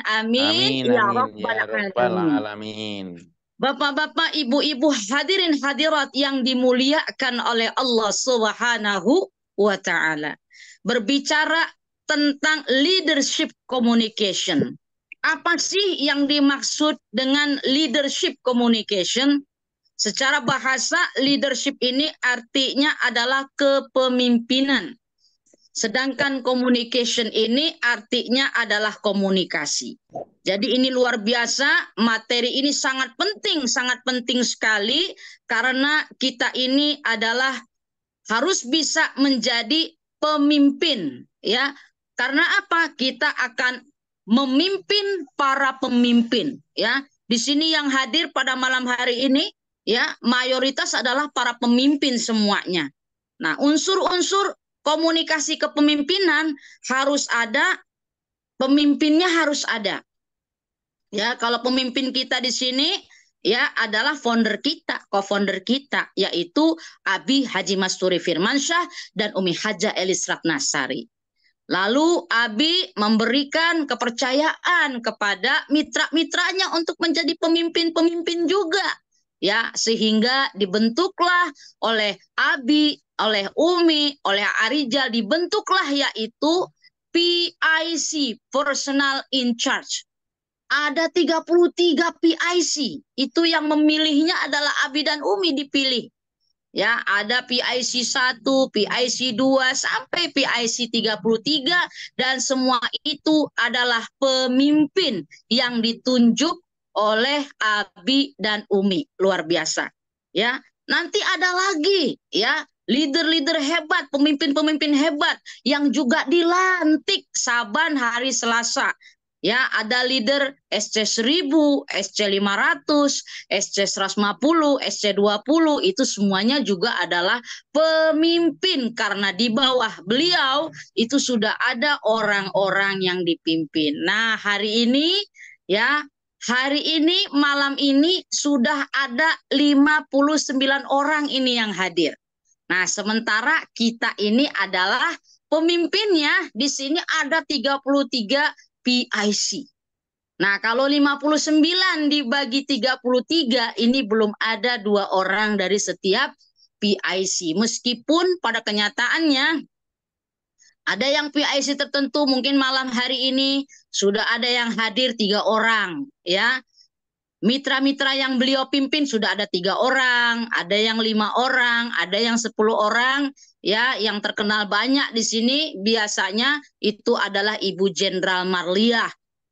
Amin Amin, ya amin ya rabbal Rabbal alamin. Alamin. Bapak-bapak, ibu-ibu, hadirin hadirat yang dimuliakan oleh Allah Subhanahu wa taala. Berbicara tentang leadership communication. Apa sih yang dimaksud dengan leadership communication? Secara bahasa, leadership ini artinya adalah kepemimpinan. Sedangkan communication ini artinya adalah komunikasi. Jadi ini luar biasa, materi ini sangat penting sekali karena kita ini adalah harus bisa menjadi pemimpin, ya. Karena apa? Kita akan memimpin para pemimpin, ya. Di sini yang hadir pada malam hari ini, ya, mayoritas adalah para pemimpin semuanya. Nah, unsur-unsur komunikasi kepemimpinan harus ada, pemimpinnya harus ada. Ya, kalau pemimpin kita di sini ya adalah founder kita, co-founder kita, yaitu Abi Haji Masturi Firmansyah dan Umi Haja Elis Ratnasari. Lalu Abi memberikan kepercayaan kepada mitra-mitranya untuk menjadi pemimpin-pemimpin juga. Ya, sehingga dibentuklah oleh Abi, oleh Umi, oleh Arijal, dibentuklah yaitu PIC, Personal in Charge. Ada 33 PIC. Itu yang memilihnya adalah Abi dan Umi dipilih. Ya, ada PIC 1, PIC 2 sampai PIC 33 dan semua itu adalah pemimpin yang ditunjuk oleh Abi dan Umi. Luar biasa. Ya, nanti ada lagi ya leader-leader hebat, pemimpin-pemimpin hebat yang juga dilantik saban hari Selasa. Ya, ada leader SC 1000, SC 500, SC 150, SC 20, itu semuanya juga adalah pemimpin karena di bawah beliau itu sudah ada orang-orang yang dipimpin. Nah, hari ini ya, hari ini malam ini sudah ada 59 orang ini yang hadir. Nah, sementara kita ini adalah pemimpinnya, di sini ada 33 PIC. Nah, kalau 59 dibagi 33, ini belum ada 2 orang dari setiap PIC. Meskipun pada kenyataannya ada yang PIC tertentu mungkin malam hari ini sudah ada yang hadir 3 orang, ya. Mitra-mitra yang beliau pimpin sudah ada 3 orang, ada yang 5 orang, ada yang 10 orang, ya. Yang terkenal banyak di sini biasanya itu adalah Ibu Jenderal Marliah,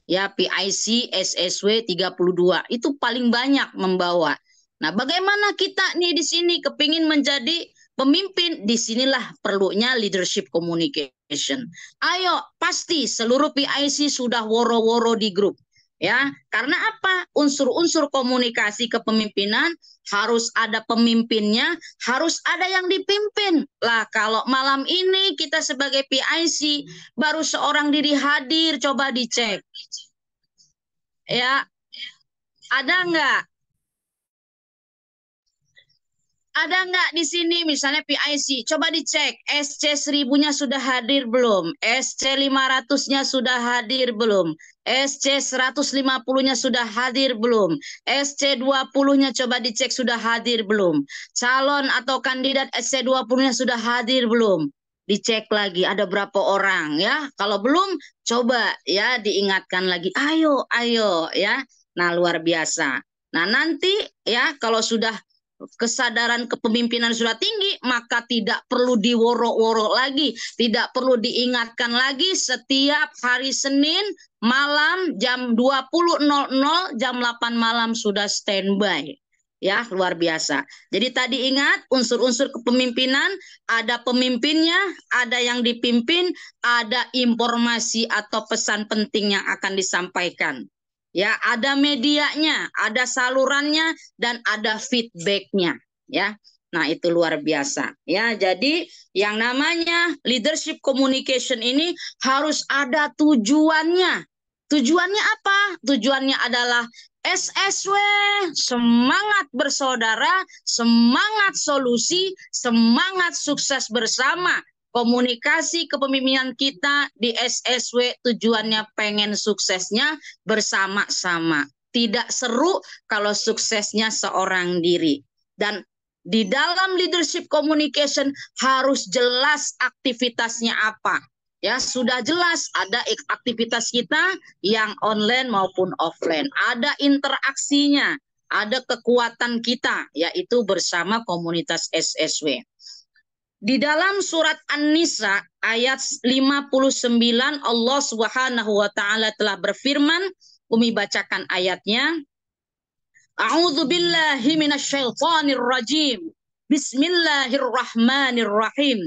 ya, PIC SSW 32. Itu paling banyak membawa. Nah, bagaimana kita nih di sini kepingin menjadi pemimpin? Disinilah perlunya leadership communication. Ayo, pasti seluruh PIC sudah woro-woro di grup. Ya, karena apa? Unsur-unsur komunikasi kepemimpinan harus ada pemimpinnya, harus ada yang dipimpin. Lah, kalau malam ini kita sebagai PIC baru seorang diri hadir, coba dicek. Ya, ada nggak? Ada nggak di sini misalnya PIC? Coba dicek, SC 1000-nya sudah hadir belum? SC 500-nya sudah hadir belum? SC 150-nya sudah hadir belum? SC 20-nya coba dicek sudah hadir belum? Calon atau kandidat SC 20-nya sudah hadir belum? Dicek lagi ada berapa orang ya. Kalau belum, coba ya diingatkan lagi. Ayo, ayo ya. Nah, luar biasa. Nah, nanti ya kalau sudah kesadaran kepemimpinan sudah tinggi, maka tidak perlu diworo-woro lagi, tidak perlu diingatkan lagi. Setiap hari Senin malam jam 20.00, jam 8 malam sudah standby. Ya, luar biasa. Jadi tadi ingat unsur-unsur kepemimpinan, ada pemimpinnya, ada yang dipimpin, ada informasi atau pesan penting yang akan disampaikan. Ya, ada medianya, ada salurannya, dan ada feedbacknya. Ya, nah itu luar biasa. Ya, jadi yang namanya leadership communication ini harus ada tujuannya. Tujuannya apa? Tujuannya adalah SSW, semangat bersaudara, semangat solusi, semangat sukses bersama. Komunikasi kepemimpinan kita di SSW tujuannya pengen suksesnya bersama-sama. Tidak seru kalau suksesnya seorang diri. Dan di dalam leadership communication harus jelas aktivitasnya apa. Ya, sudah jelas ada aktivitas kita yang online maupun offline. Ada interaksinya, ada kekuatan kita, yaitu bersama komunitas SSW. Di dalam surat An-Nisa ayat 59 Allah Subhanahu wa taala telah berfirman, Umi bacakan ayatnya. A'udzu billahi minasyaitonir rajim. Bismillahirrahmanirrahim.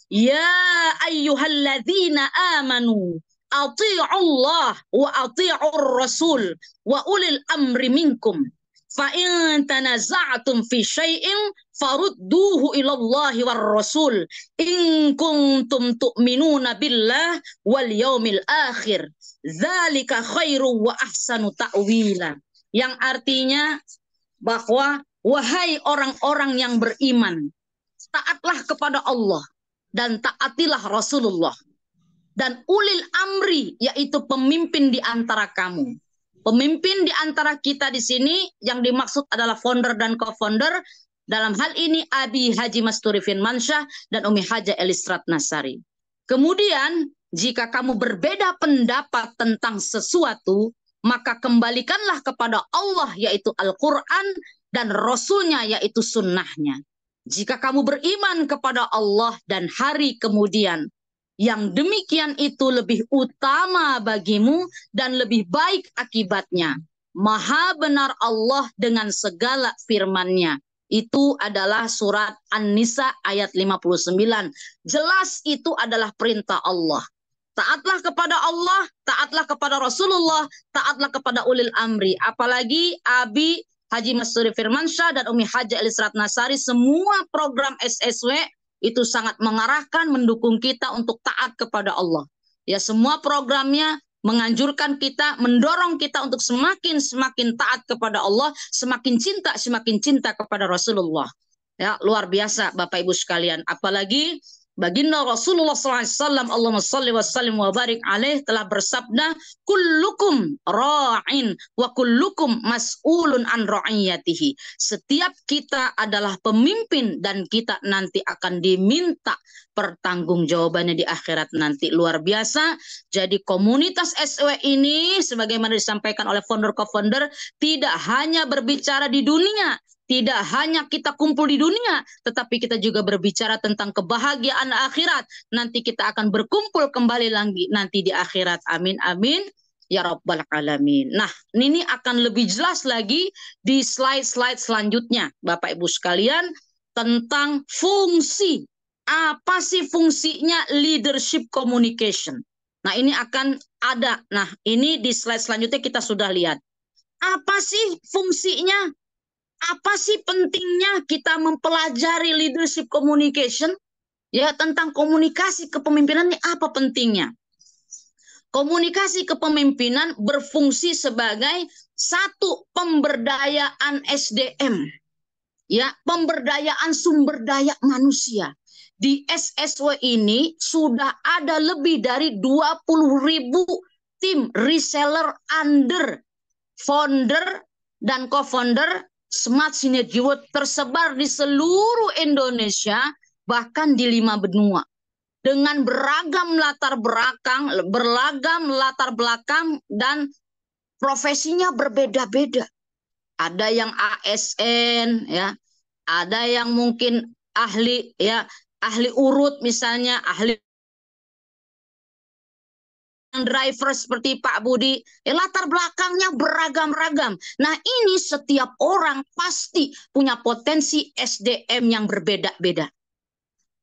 Ya ayyuhalladzina amanu athi'ullah wa athi'ur rasul wa ulil amri minkum. Fa'in tanaza'tum fi syai'in farudduhu ilallahi war rasul in kuntum tu'minuna billah wal yaumil akhir dzalika khairu wa ahsanu ta'wila, yang artinya bahwa wahai orang-orang yang beriman, taatlah kepada Allah dan taatilah Rasulullah dan ulil amri, yaitu pemimpin di antara kamu. Pemimpin di antara kita di sini yang dimaksud adalah founder dan co-founder. Dalam hal ini Abi Haji Masturi Firmansyah dan Umi Haja Elis Ratnasari. Kemudian jika kamu berbeda pendapat tentang sesuatu, maka kembalikanlah kepada Allah yaitu Al-Quran dan Rasulnya yaitu sunnahnya. Jika kamu beriman kepada Allah dan hari kemudian, yang demikian itu lebih utama bagimu dan lebih baik akibatnya. Maha benar Allah dengan segala firman-Nya. Itu adalah surat An-Nisa ayat 59. Jelas itu adalah perintah Allah. Taatlah kepada Allah, taatlah kepada Rasulullah, taatlah kepada ulil amri. Apalagi Abi Haji Masturi Firmansyah dan Umi Haja Elis Ratnasari, semua program SSW itu sangat mengarahkan, mendukung kita untuk taat kepada Allah. Ya, semua programnya menganjurkan kita, mendorong kita untuk semakin taat kepada Allah, semakin cinta kepada Rasulullah. Ya, luar biasa Bapak Ibu sekalian. Apalagi baginda Rasulullah SAW, Allahumma salli wa sallim wa barik alaih, telah bersabda, kullukum ra'in wa kullukum mas'ulun an ra'iyatihi. Setiap kita adalah pemimpin dan kita nanti akan diminta pertanggungjawabannya di akhirat nanti. Luar biasa. Jadi komunitas SW ini sebagaimana disampaikan oleh founder co-founder tidak hanya berbicara di dunia, tidak hanya kita kumpul di dunia, tetapi kita juga berbicara tentang kebahagiaan akhirat. Nanti kita akan berkumpul kembali lagi nanti di akhirat. Amin, amin. Ya Rabbal Alamin. Nah, ini akan lebih jelas lagi di slide-slide selanjutnya, Bapak Ibu sekalian, tentang fungsi. Apa sih fungsinya leadership communication? Nah, ini akan ada. Nah, ini di slide selanjutnya kita sudah lihat. Apa sih fungsinya? Apa sih pentingnya kita mempelajari leadership communication? Ya, tentang komunikasi kepemimpinan ini apa pentingnya? Komunikasi kepemimpinan berfungsi sebagai satu pemberdayaan SDM. Ya, pemberdayaan sumber daya manusia. Di SSW ini sudah ada lebih dari 20.000 tim reseller under founder dan co-founder Smart Synergy World tersebar di seluruh Indonesia, bahkan di 5 benua. Dengan beragam latar belakang dan profesinya berbeda-beda. Ada yang ASN, ya, ada yang mungkin ahli, ya, ahli urut misalnya, ahli driver seperti Pak Budi, latar belakangnya beragam-ragam. Nah, ini setiap orang pasti punya potensi SDM yang berbeda-beda.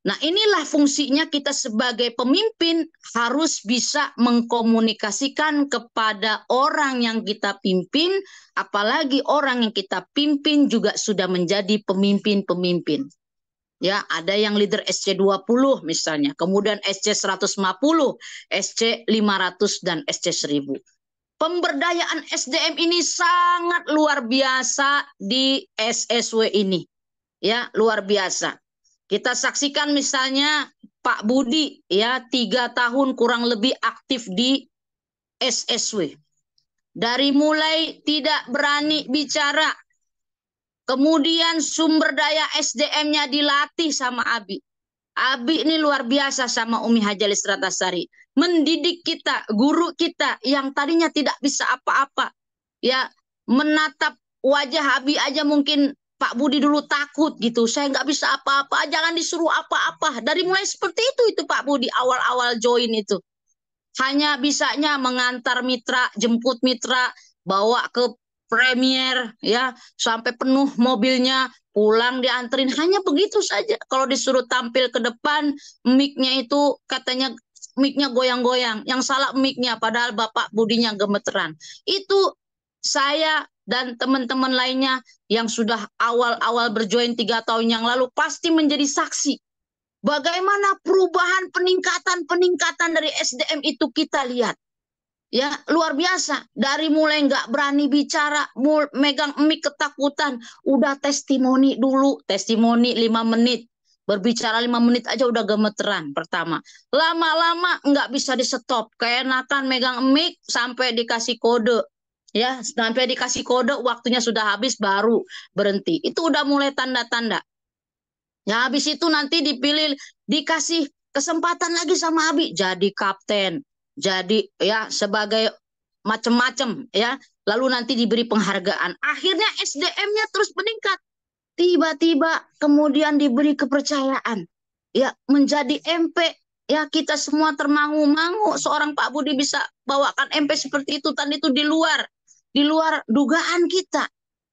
Nah, inilah fungsinya kita sebagai pemimpin harus bisa mengkomunikasikan kepada orang yang kita pimpin, apalagi orang yang kita pimpin juga sudah menjadi pemimpin-pemimpin. Ya, ada yang leader SC20 misalnya, kemudian SC150, SC500 dan SC1000. Pemberdayaan SDM ini sangat luar biasa di SSW ini. Ya, luar biasa. Kita saksikan misalnya Pak Budi ya 3 tahun kurang lebih aktif di SSW. Dari mulai tidak berani bicara, kemudian sumber daya SDM-nya dilatih sama Abi. Abi ini luar biasa sama Umi Hajalis Ratasari. Mendidik kita, guru kita yang tadinya tidak bisa apa-apa. Ya, menatap wajah Abi aja mungkin Pak Budi dulu takut gitu. Saya nggak bisa apa-apa, jangan disuruh apa-apa. Dari mulai seperti itu Pak Budi awal-awal join itu. Hanya bisanya mengantar mitra, jemput mitra, bawa ke premier ya sampai penuh mobilnya, pulang dianterin, hanya begitu saja. Kalau disuruh tampil ke depan, mic-nya itu katanya mic-nya goyang-goyang, yang salah mic-nya padahal Bapak Budinya gemeteran. Itu saya dan teman-teman lainnya yang sudah awal-awal berjoin 3 tahun yang lalu pasti menjadi saksi bagaimana perubahan peningkatan dari SDM itu kita lihat. Ya, luar biasa. Dari mulai nggak berani bicara, megang mic ketakutan, udah testimoni dulu, testimoni 5 menit. Berbicara 5 menit aja udah gemeteran pertama. Lama-lama nggak bisa di stop. Keenakan megang mic sampai dikasih kode. Ya, sampai dikasih kode waktunya sudah habis baru berhenti. Itu udah mulai tanda-tanda. Ya, habis itu nanti dipilih, dikasih kesempatan lagi sama Abi jadi kapten, jadi ya sebagai macam-macam ya. Lalu nanti diberi penghargaan. Akhirnya SDM-nya terus meningkat. Tiba-tiba kemudian diberi kepercayaan. Ya, menjadi MP. Ya, kita semua termangu-mangu seorang Pak Budi bisa bawakan MP seperti itu, dan itu di luar dugaan kita.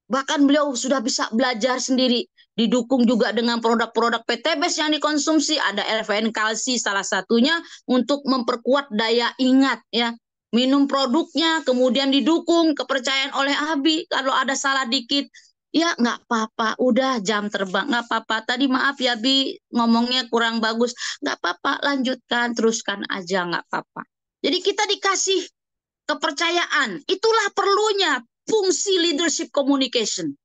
Bahkan beliau sudah bisa belajar sendiri, didukung juga dengan produk-produk PTBS yang dikonsumsi, ada LVN kalsi salah satunya untuk memperkuat daya ingat ya. Minum produknya, kemudian didukung kepercayaan oleh Abi. Kalau ada salah dikit, ya nggak apa-apa, udah jam terbang, nggak apa-apa. Tadi maaf ya Bi, ngomongnya kurang bagus, nggak apa-apa, lanjutkan, teruskan aja, nggak apa-apa. Jadi kita dikasih kepercayaan, itulah perlunya fungsi leadership communication.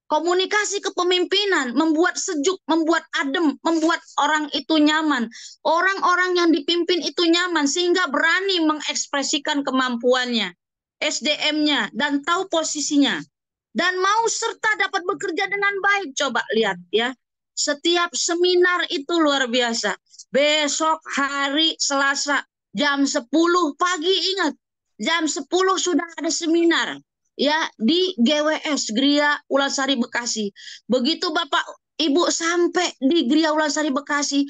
Komunikasi kepemimpinan membuat sejuk, membuat adem, membuat orang itu nyaman. Orang-orang yang dipimpin itu nyaman sehingga berani mengekspresikan kemampuannya, SDM-nya, dan tahu posisinya. Dan mau serta dapat bekerja dengan baik. Coba lihat ya. Setiap seminar itu luar biasa. Besok hari Selasa jam 10 pagi, ingat. Jam 10 sudah ada seminar ya di GWS Gria Ulansari Bekasi. Begitu Bapak Ibu sampai di Gria Ulansari Bekasi,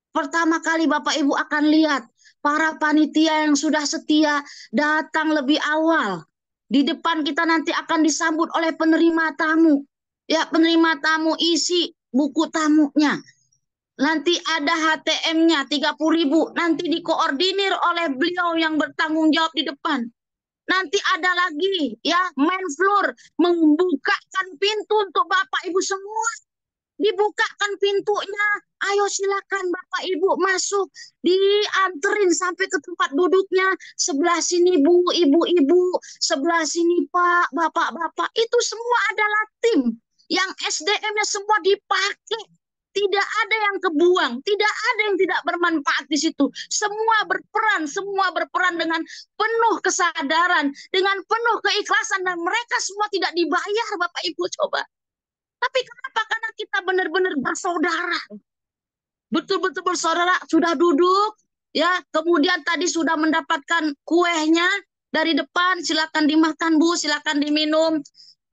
pertama kali Bapak Ibu akan lihat para panitia yang sudah setia datang lebih awal. Di depan kita nanti akan disambut oleh penerima tamu. Ya, penerima tamu isi buku tamunya. Nanti ada HTM-nya 30.000, nanti dikoordinir oleh beliau yang bertanggung jawab di depan. Nanti ada lagi ya main floor membukakan pintu untuk Bapak Ibu semua. Dibukakan pintunya, ayo silakan Bapak Ibu masuk, dianterin sampai ke tempat duduknya. Sebelah sini Bu, ibu-ibu, sebelah sini Pak, bapak-bapak. Itu semua adalah tim yang SDM-nya semua dipakai. Tidak ada yang kebuang, tidak ada yang tidak bermanfaat di situ. Semua berperan dengan penuh kesadaran, dengan penuh keikhlasan, dan mereka semua tidak dibayar, Bapak Ibu, coba. Tapi kenapa? Karena kita benar-benar bersaudara. Betul-betul bersaudara, sudah duduk, ya, kemudian tadi sudah mendapatkan kuenya dari depan, silakan dimakan Bu, silakan diminum.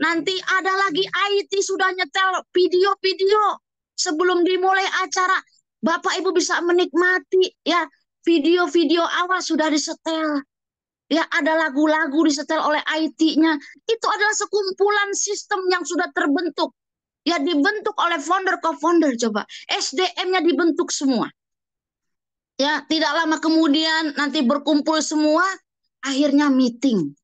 Nanti ada lagi IT sudah nyetel video-video. Sebelum dimulai acara, Bapak Ibu bisa menikmati ya video-video awal sudah disetel. Ya, ada lagu-lagu disetel oleh IT-nya. Itu adalah sekumpulan sistem yang sudah terbentuk. Ya, dibentuk oleh founder co-founder, coba. SDM-nya dibentuk semua. Ya, tidak lama kemudian nanti berkumpul semua, akhirnya meeting.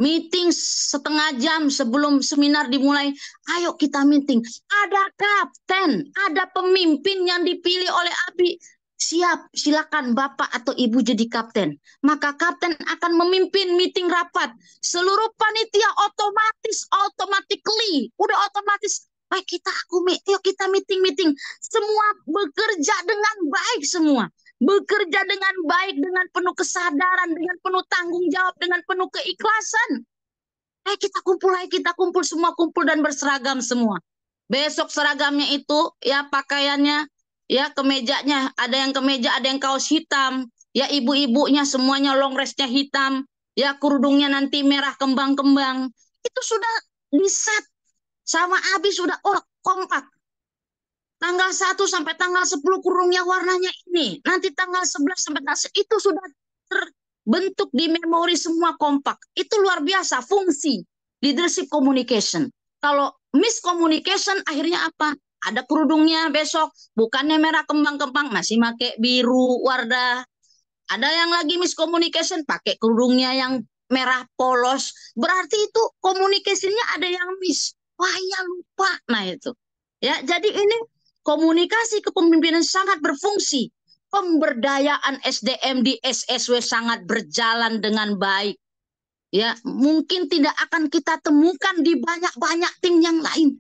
Meeting setengah jam sebelum seminar dimulai, ayo kita meeting. Ada kapten, ada pemimpin yang dipilih oleh Abi. Siap, silakan Bapak atau Ibu jadi kapten. Maka kapten akan memimpin meeting rapat. Seluruh panitia automatically, udah otomatis Ayo yuk kita meeting. Semua bekerja dengan baik semua. Bekerja dengan baik, dengan penuh kesadaran, dengan penuh tanggung jawab, dengan penuh keikhlasan. Ayo kita kumpul, semua kumpul dan berseragam semua. Besok seragamnya itu, ya pakaiannya, ya kemejanya, ada yang kemeja, ada yang kaos hitam, ya ibu-ibunya semuanya long dress-nya hitam, ya kerudungnya nanti merah kembang-kembang. Itu sudah di-set sama Abi, sudah kompak. Tanggal 1 sampai tanggal 10 kurungnya warnanya ini. Nanti tanggal 11 sampai tanggal itu sudah terbentuk di memori semua kompak. Itu luar biasa fungsi leadership communication. Kalau miscommunication akhirnya apa? Ada kerudungnya besok, bukannya merah kembang-kembang, masih pakai biru Wardah. Ada yang lagi miscommunication, pakai kerudungnya yang merah polos. Berarti itu komunikasinya ada yang miss. Wah ya lupa. Nah itu. Ya, jadi ini komunikasi kepemimpinan sangat berfungsi. Pemberdayaan SDM di SSW sangat berjalan dengan baik. Ya, mungkin tidak akan kita temukan di banyak-banyak tim yang lain.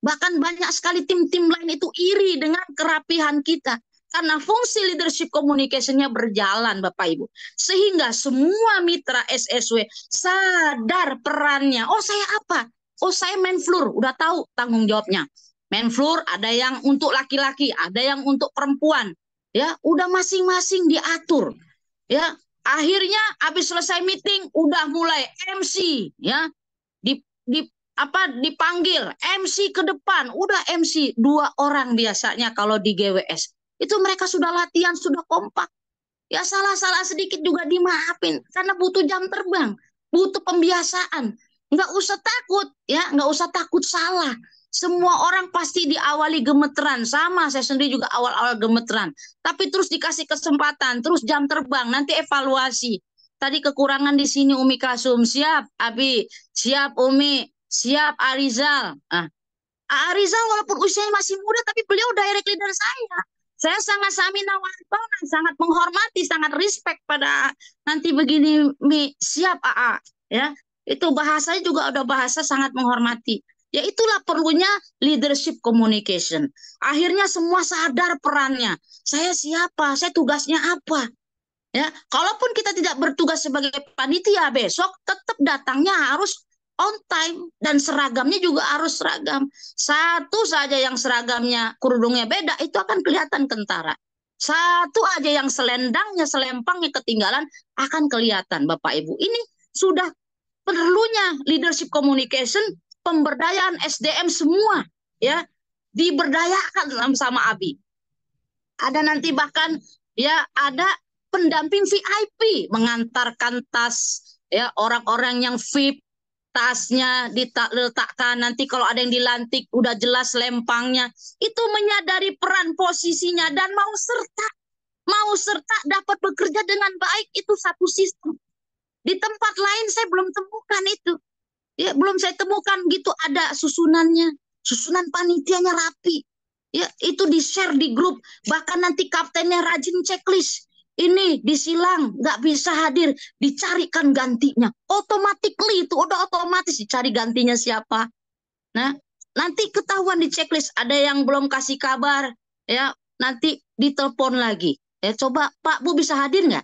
Bahkan banyak sekali tim-tim lain itu iri dengan kerapihan kita. Karena fungsi leadership communication-nya berjalan, Bapak Ibu. Sehingga semua mitra SSW sadar perannya. Oh, saya apa? Oh, saya menflur. Udah tahu tanggung jawabnya. Menflur ada yang untuk laki-laki, ada yang untuk perempuan. Ya, udah masing-masing diatur. Ya, akhirnya habis selesai meeting udah mulai MC, ya. Dipanggil MC ke depan, udah MC 2 orang biasanya kalau di GWS. Itu mereka sudah latihan, sudah kompak. Ya salah-salah sedikit juga dimaafin karena butuh jam terbang, butuh pembiasaan. Nggak usah takut, ya, nggak usah takut salah. Semua orang pasti diawali gemeteran, sama saya sendiri juga awal-awal gemeteran. Tapi terus dikasih kesempatan, terus jam terbang, nanti evaluasi. Tadi kekurangan di sini Umi Kasum, siap Abi, siap Umi, siap Arizal. Arizal walaupun usianya masih muda, tapi beliau direct leader saya. Saya sangat samina wartona, sangat menghormati, sangat respect pada nanti begini, Mi, siap AA. Ya, itu bahasanya juga udah bahasa sangat menghormati. Ya itulah perlunya leadership communication. Akhirnya semua sadar perannya. Saya siapa? Saya tugasnya apa? Ya, kalaupun kita tidak bertugas sebagai panitia besok, tetap datangnya harus on time dan seragamnya juga harus seragam. Satu saja yang seragamnya kerudungnya beda itu akan kelihatan kentara. Satu aja yang selendangnya, selempangnya ketinggalan akan kelihatan, Bapak Ibu. Ini sudah perlunya leadership communication, pemberdayaan SDM semua, ya, diberdayakan sama Abi. Ada nanti bahkan ya ada pendamping VIP mengantarkan tas, ya, orang-orang yang VIP, tasnya diletakkan, nanti kalau ada yang dilantik udah jelas lempangnya. Itu menyadari peran posisinya dan mau serta dapat bekerja dengan baik. Itu satu sistem. Di tempat lain saya belum temukan itu. Ya, belum saya temukan gitu ada susunannya, susunan panitianya rapi. Ya, itu di-share di grup. Bahkan nanti kaptennya rajin checklist. Ini disilang, nggak bisa hadir, dicarikan gantinya. Automatically itu udah otomatis dicari gantinya siapa. Nah, nanti ketahuan di checklist ada yang belum kasih kabar, ya, nanti ditelepon lagi. Ya, coba Pak Bu bisa hadir nggak?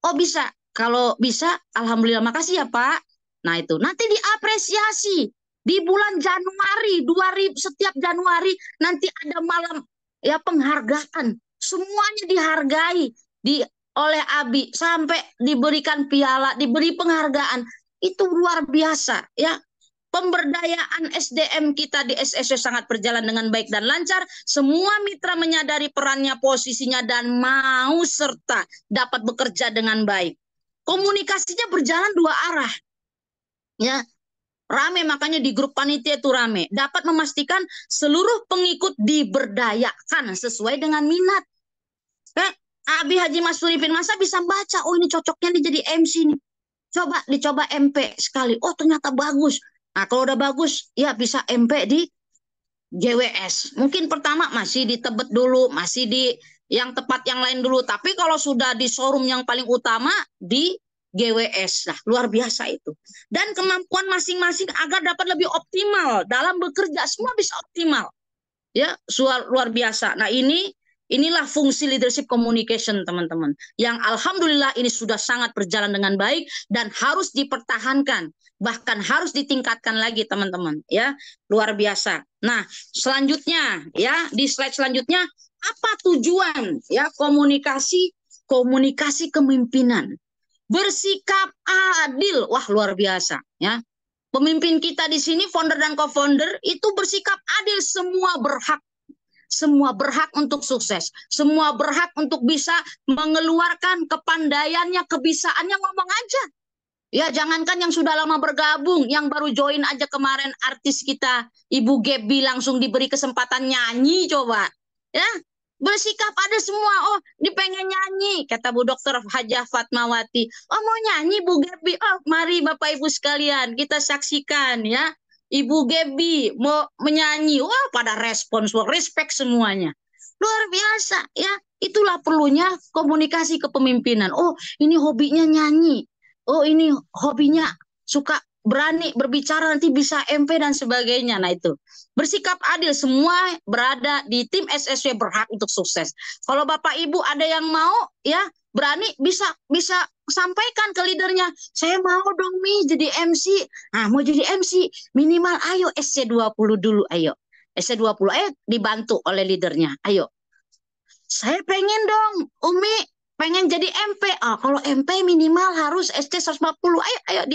Oh bisa. Kalau bisa, alhamdulillah, makasih ya Pak. Nah itu nanti diapresiasi di bulan Januari 2000, setiap Januari nanti ada malam ya penghargaan, semuanya dihargai oleh Abi sampai diberikan piala, diberi penghargaan. Itu luar biasa ya. Pemberdayaan SDM kita di SSW sangat berjalan dengan baik dan lancar. Semua mitra menyadari perannya, posisinya, dan mau serta dapat bekerja dengan baik. Komunikasinya berjalan 2 arah. Ya, rame, makanya di grup panitia itu rame. Dapat memastikan seluruh pengikut diberdayakan sesuai dengan minat. Abi Haji Mas Suripin masa bisa baca, oh ini cocoknya nih jadi MC nih. Dicoba MP sekali. Oh ternyata bagus. Nah kalau udah bagus, ya bisa MP di GWS. Mungkin pertama masih di Tebet dulu, masih di yang tempat yang lain dulu. Tapi kalau sudah di showroom yang paling utama, di GWS. Nah, luar biasa itu. Dan kemampuan masing-masing agar dapat lebih optimal dalam bekerja, semua bisa optimal. Ya, luar biasa. Nah, inilah fungsi leadership communication, teman-teman. Yang alhamdulillah ini sudah sangat berjalan dengan baik dan harus dipertahankan, bahkan harus ditingkatkan lagi, teman-teman. Ya, luar biasa. Nah, selanjutnya ya, di slide selanjutnya, apa tujuan ya komunikasi kepemimpinan? Bersikap adil. Wah, luar biasa ya. Pemimpin kita di sini, founder dan co-founder, itu bersikap adil. Semua berhak untuk sukses. Semua berhak untuk bisa mengeluarkan kepandaiannya, kebisaannya, ngomong aja. Ya, jangankan yang sudah lama bergabung, yang baru join aja kemarin artis kita, Ibu Gaby, langsung diberi kesempatan nyanyi, coba. Ya, bersikap ada semua. Oh, ini pengen nyanyi, kata Bu Dokter Hajah Fatmawati. Oh, mau nyanyi Bu Gaby. Oh, mari Bapak Ibu sekalian, kita saksikan ya. Ibu Gaby mau menyanyi. Wah, pada respons, respect semuanya. Luar biasa ya. Itulah perlunya komunikasi kepemimpinan. Oh, ini hobinya nyanyi. Oh, ini hobinya suka berani berbicara, nanti bisa MP dan sebagainya. Nah, itu bersikap adil, semua berada di tim SSW berhak untuk sukses. Kalau Bapak Ibu ada yang mau ya berani, bisa sampaikan ke leadernya, saya mau dong Mi jadi MC. Nah, mau jadi MC minimal ayo SC20 dulu, ayo SC20, ayo dibantu oleh leadernya. Ayo, saya pengen dong Umi pengen jadi MP. Kalau MP minimal harus ST 140. Ayo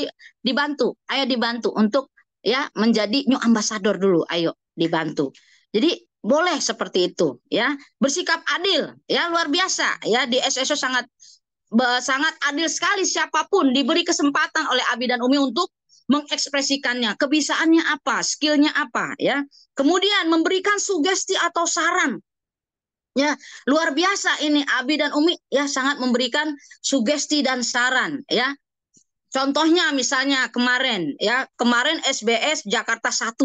dibantu untuk ya menjadi new ambassador dulu. Ayo dibantu. Jadi boleh seperti itu ya. Bersikap adil ya, luar biasa ya. Di SSO sangat adil sekali, siapapun diberi kesempatan oleh Abi dan Umi untuk mengekspresikannya, kebisaannya apa, skillnya apa ya. Kemudian memberikan sugesti atau saran. Ya, luar biasa ini Abi dan Umi ya, sangat memberikan sugesti dan saran ya. Contohnya misalnya kemarin SBS Jakarta 1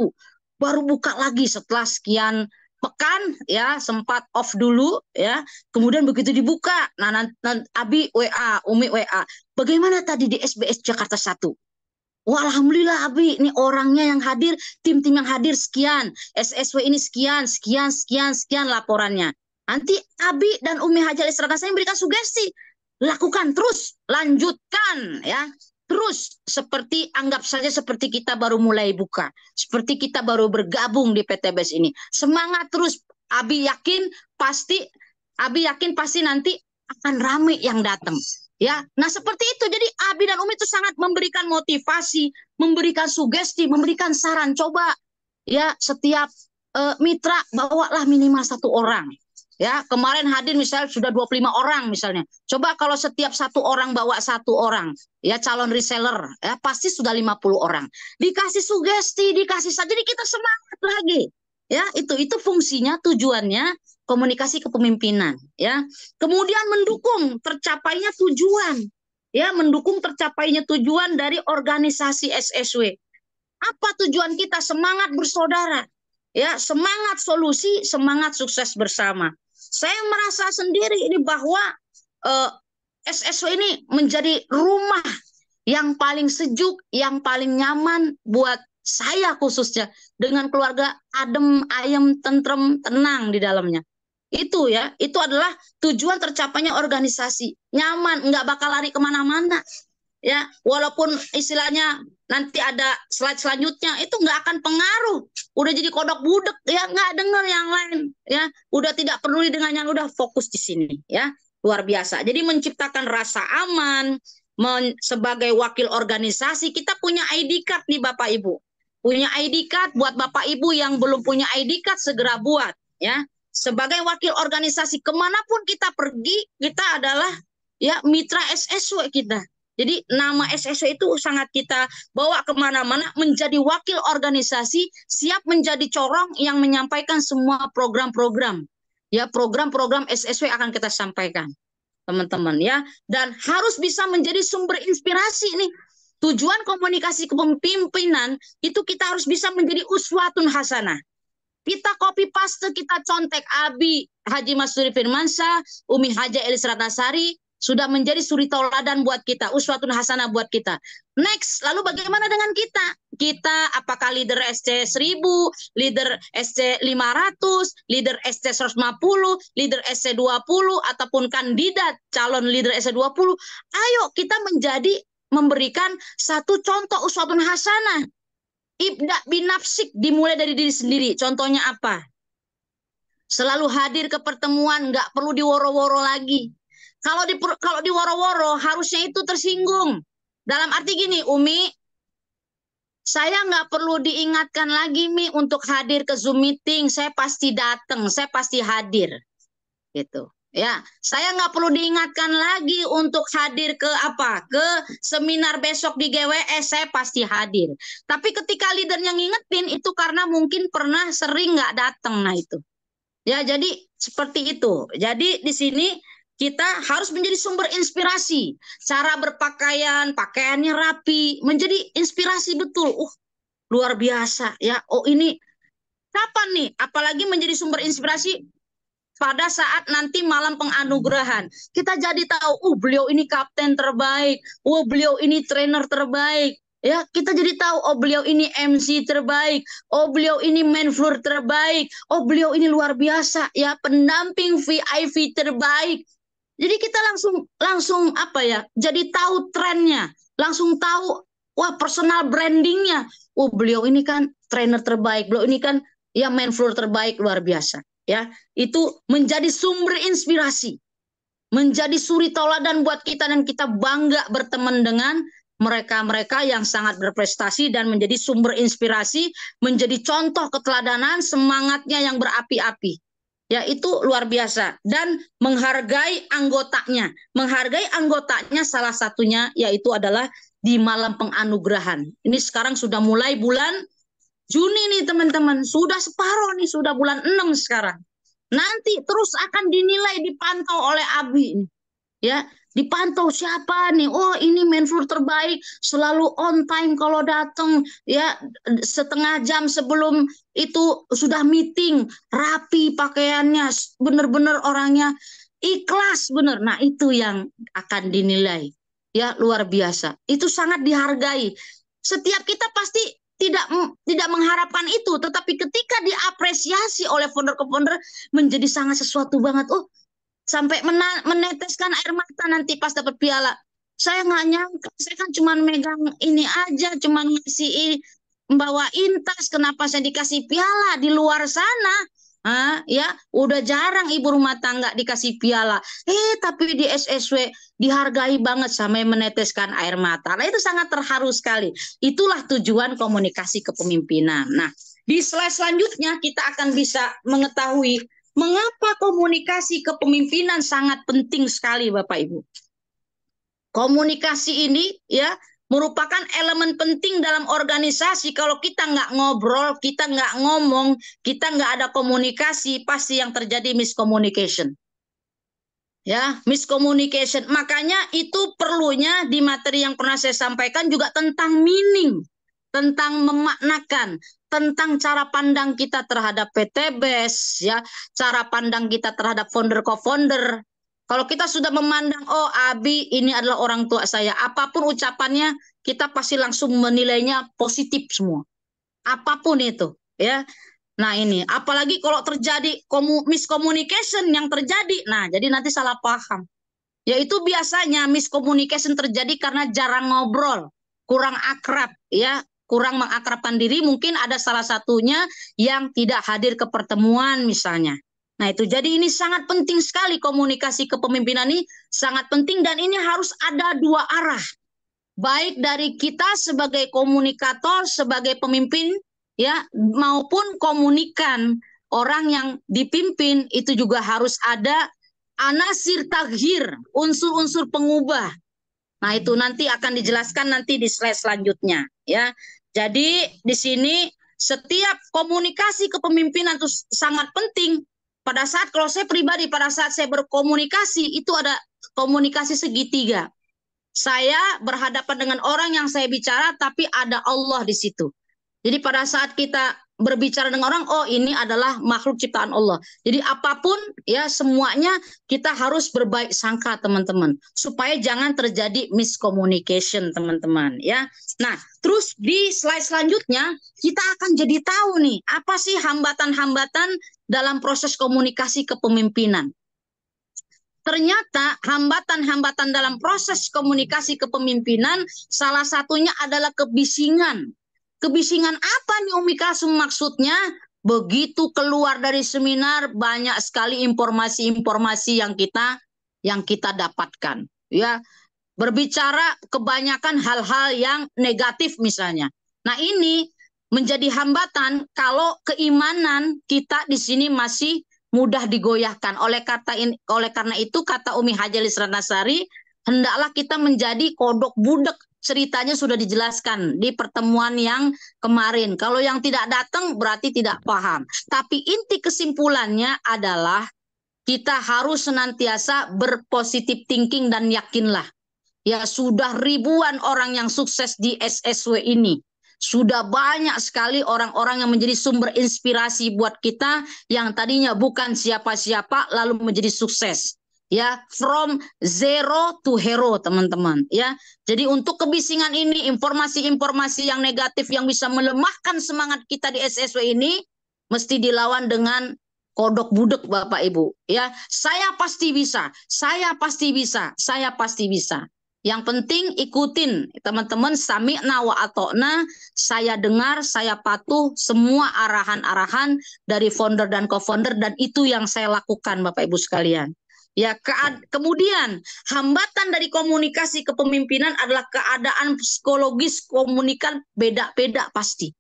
baru buka lagi setelah sekian pekan ya, sempat off dulu ya. Kemudian begitu dibuka, nah Abi WA, Umi WA, bagaimana tadi di SBS Jakarta 1? Wah, alhamdulillah Abi, ini orangnya yang hadir, tim-tim yang hadir sekian, SSW ini sekian laporannya. Nanti Abi dan Umi Hajar Isra saya memberikan sugesti, lakukan terus, lanjutkan ya. Terus anggap saja seperti kita baru mulai buka, seperti kita baru bergabung di PTBS ini. Semangat terus, Abi yakin pasti nanti akan rame yang datang. Ya, nah seperti itu. Jadi Abi dan Umi itu sangat memberikan motivasi, memberikan sugesti, memberikan saran. Coba ya, setiap mitra bawalah minimal 1 orang. Ya, kemarin hadir misalnya sudah 25 orang misalnya. Coba kalau setiap 1 orang bawa 1 orang, ya calon reseller, ya pasti sudah 50 orang. Dikasih sugesti, dikasih saja, jadi kita semangat lagi. Ya, itu fungsinya, tujuannya komunikasi kepemimpinan, ya. Kemudian mendukung tercapainya tujuan. Ya, mendukung tercapainya tujuan dari organisasi SSW. Apa tujuan kita? Semangat bersaudara. Ya, semangat solusi, semangat sukses bersama. Saya merasa sendiri ini bahwa SSW ini menjadi rumah yang paling sejuk, yang paling nyaman buat saya khususnya, dengan keluarga adem, ayem, tentrem, tenang di dalamnya. Itu ya, itu adalah tujuan tercapainya organisasi. Nyaman, nggak bakal lari kemana-mana. Ya, walaupun istilahnya nanti ada slide selanjutnya, itu nggak akan pengaruh. Udah jadi kodok budek ya, nggak dengar yang lain ya. Udah tidak peduli dengan yang, udah fokus di sini ya. Luar biasa. Jadi menciptakan rasa aman. Sebagai wakil organisasi kita punya ID card nih Bapak Ibu. Punya ID card. Buat Bapak Ibu yang belum punya ID card, segera buat ya. Sebagai wakil organisasi kemanapun kita pergi, kita adalah ya mitra SSW kita. Jadi nama SSW itu sangat kita bawa kemana-mana, menjadi wakil organisasi, siap menjadi corong yang menyampaikan semua program-program. Ya, program-program SSW akan kita sampaikan, teman-teman ya. Dan harus bisa menjadi sumber inspirasi nih. Tujuan komunikasi kepemimpinan itu kita harus bisa menjadi uswatun hasanah. Kita copy paste, kita contek Abi Haji Masuri Firmansyah, Umi Haja Elis Ratnasari, Sudah menjadi suri tauladan buat kita, uswatun hasanah buat kita. Next, lalu bagaimana dengan kita? Kita apakah leader SC 1000, leader SC 500, leader SC 150, leader SC 20, ataupun kandidat calon leader SC 20? Ayo kita memberikan satu contoh uswatun hasanah. Ibda binafsik, dimulai dari diri sendiri. Contohnya apa? Selalu hadir ke pertemuan, nggak perlu diworo-woro lagi. Kalau diworo-woro harusnya itu tersinggung. Dalam arti gini, Umi, saya nggak perlu diingatkan lagi, Mi, untuk hadir ke Zoom meeting. Saya pasti datang, saya pasti hadir. Gitu. Ya, saya nggak perlu diingatkan lagi untuk hadir ke seminar besok di GWS, saya pasti hadir. Tapi ketika leadernya ngingetin itu karena mungkin pernah sering nggak datang, nah itu. Ya, jadi seperti itu. Jadi di sini kita harus menjadi sumber inspirasi. Cara berpakaian, pakaiannya rapi, menjadi inspirasi betul. Luar biasa ya. Oh, ini kapan nih? Apalagi menjadi sumber inspirasi pada saat nanti malam penganugerahan. Kita jadi tahu, beliau ini kapten terbaik. Beliau ini trainer terbaik. Ya, kita jadi tahu, beliau ini MC terbaik. Beliau ini main floor terbaik. Beliau ini luar biasa ya, pendamping VIP terbaik. Jadi kita langsung jadi tahu trennya, langsung tahu personal brandingnya. Beliau ini kan trainer terbaik, beliau ini kan ya main floor terbaik, luar biasa. Ya, itu menjadi sumber inspirasi, menjadi suri tauladan buat kita, dan kita bangga berteman dengan mereka-mereka yang sangat berprestasi dan menjadi sumber inspirasi, menjadi contoh keteladanan, semangatnya yang berapi-api. Ya, itu luar biasa. Dan menghargai anggotanya. Menghargai anggotanya salah satunya yaitu adalah di malam penganugerahan. Ini sekarang sudah mulai bulan Juni nih teman-teman. Sudah separuh nih, sudah bulan 6 sekarang. Nanti terus akan dinilai, dipantau oleh Abi. Ya, dipantau siapa nih, ini main floor terbaik, selalu on time kalau datang, ya setengah jam sebelum itu sudah meeting, rapi pakaiannya, bener-bener orangnya ikhlas bener. Nah, itu yang akan dinilai. Ya, luar biasa. Itu sangat dihargai. Setiap kita pasti tidak mengharapkan itu, tetapi ketika diapresiasi oleh founder ke founder menjadi sangat sesuatu banget. Sampai meneteskan air mata nanti pas dapat piala. Saya nggak nyangka, saya kan cuma megang ini aja, cuma ngasih bawain tas, kenapa saya dikasih piala di luar sana? Ya, udah jarang ibu rumah tangga dikasih piala. Tapi di SSW dihargai banget sampai meneteskan air mata. Nah, itu sangat terharu sekali. Itulah tujuan komunikasi kepemimpinan. Nah, di slide selanjutnya kita akan bisa mengetahui mengapa komunikasi kepemimpinan sangat penting sekali, Bapak Ibu. Komunikasi ini ya merupakan elemen penting dalam organisasi. Kalau kita nggak ngobrol, kita nggak ngomong, kita nggak ada komunikasi, pasti yang terjadi miscommunication. Ya, miscommunication. Makanya itu perlunya di materi yang pernah saya sampaikan juga tentang meaning, tentang memaknakan, tentang cara pandang kita terhadap PTBes, ya, cara pandang kita terhadap founder co-founder. Kalau kita sudah memandang, Abi ini adalah orang tua saya, apapun ucapannya kita pasti langsung menilainya positif semua, apapun itu, ya. Nah, ini apalagi kalau terjadi miscommunication yang terjadi, nah jadi nanti salah paham. Yaitu biasanya miscommunication terjadi karena jarang ngobrol, kurang akrab, ya, kurang mengakrabkan diri. Mungkin ada salah satunya yang tidak hadir ke pertemuan misalnya. Nah, itu jadi ini sangat penting sekali, komunikasi kepemimpinan ini sangat penting, dan ini harus ada dua arah. Baik dari kita sebagai komunikator, sebagai pemimpin, ya, maupun komunikan, orang yang dipimpin itu juga harus ada anasir taghir, unsur-unsur pengubah. Nah, itu nanti akan dijelaskan nanti di slide selanjutnya, ya. Jadi di sini setiap komunikasi kepemimpinan itu sangat penting. Pada saat, kalau saya pribadi, pada saat saya berkomunikasi itu ada komunikasi segitiga. Saya berhadapan dengan orang yang saya bicara, tapi ada Allah di situ. Jadi pada saat kita berbicara dengan orang, oh ini adalah makhluk ciptaan Allah. Jadi apapun ya semuanya kita harus berbaik sangka teman-teman, supaya jangan terjadi miscommunication teman-teman ya. Nah, terus di slide selanjutnya kita akan jadi tahu nih apa sih hambatan-hambatan dalam proses komunikasi kepemimpinan. Ternyata hambatan-hambatan dalam proses komunikasi kepemimpinan salah satunya adalah kebisingan. Kebisingan apa nih Umi Kasum maksudnya? Begitu keluar dari seminar banyak sekali informasi-informasi yang kita dapatkan. Ya, berbicara kebanyakan hal-hal yang negatif misalnya. Nah, ini menjadi hambatan kalau keimanan kita di sini masih mudah digoyahkan. Oleh karena itu kata Umi Hajalis Ratnasari, hendaklah kita menjadi kodok budek. Ceritanya sudah dijelaskan di pertemuan yang kemarin. Kalau yang tidak datang berarti tidak paham. Tapi inti kesimpulannya adalah kita harus senantiasa berpositif thinking dan yakinlah. Ya sudah ribuan orang yang sukses di SSW ini. Sudah banyak sekali orang-orang yang menjadi sumber inspirasi buat kita yang tadinya bukan siapa-siapa lalu menjadi sukses. Ya, from zero to hero teman-teman. Ya, jadi untuk kebisingan ini, informasi-informasi yang negatif yang bisa melemahkan semangat kita di SSW ini mesti dilawan dengan kodok budek Bapak Ibu. Ya, saya pasti bisa, saya pasti bisa, saya pasti bisa. Yang penting ikutin teman-teman, sami'na wa ata'na, saya dengar, saya patuh semua arahan-arahan dari founder dan co-founder, dan itu yang saya lakukan Bapak Ibu sekalian. Ya, kemudian hambatan dari komunikasi kepemimpinan adalah keadaan psikologis komunikan beda-beda pasti.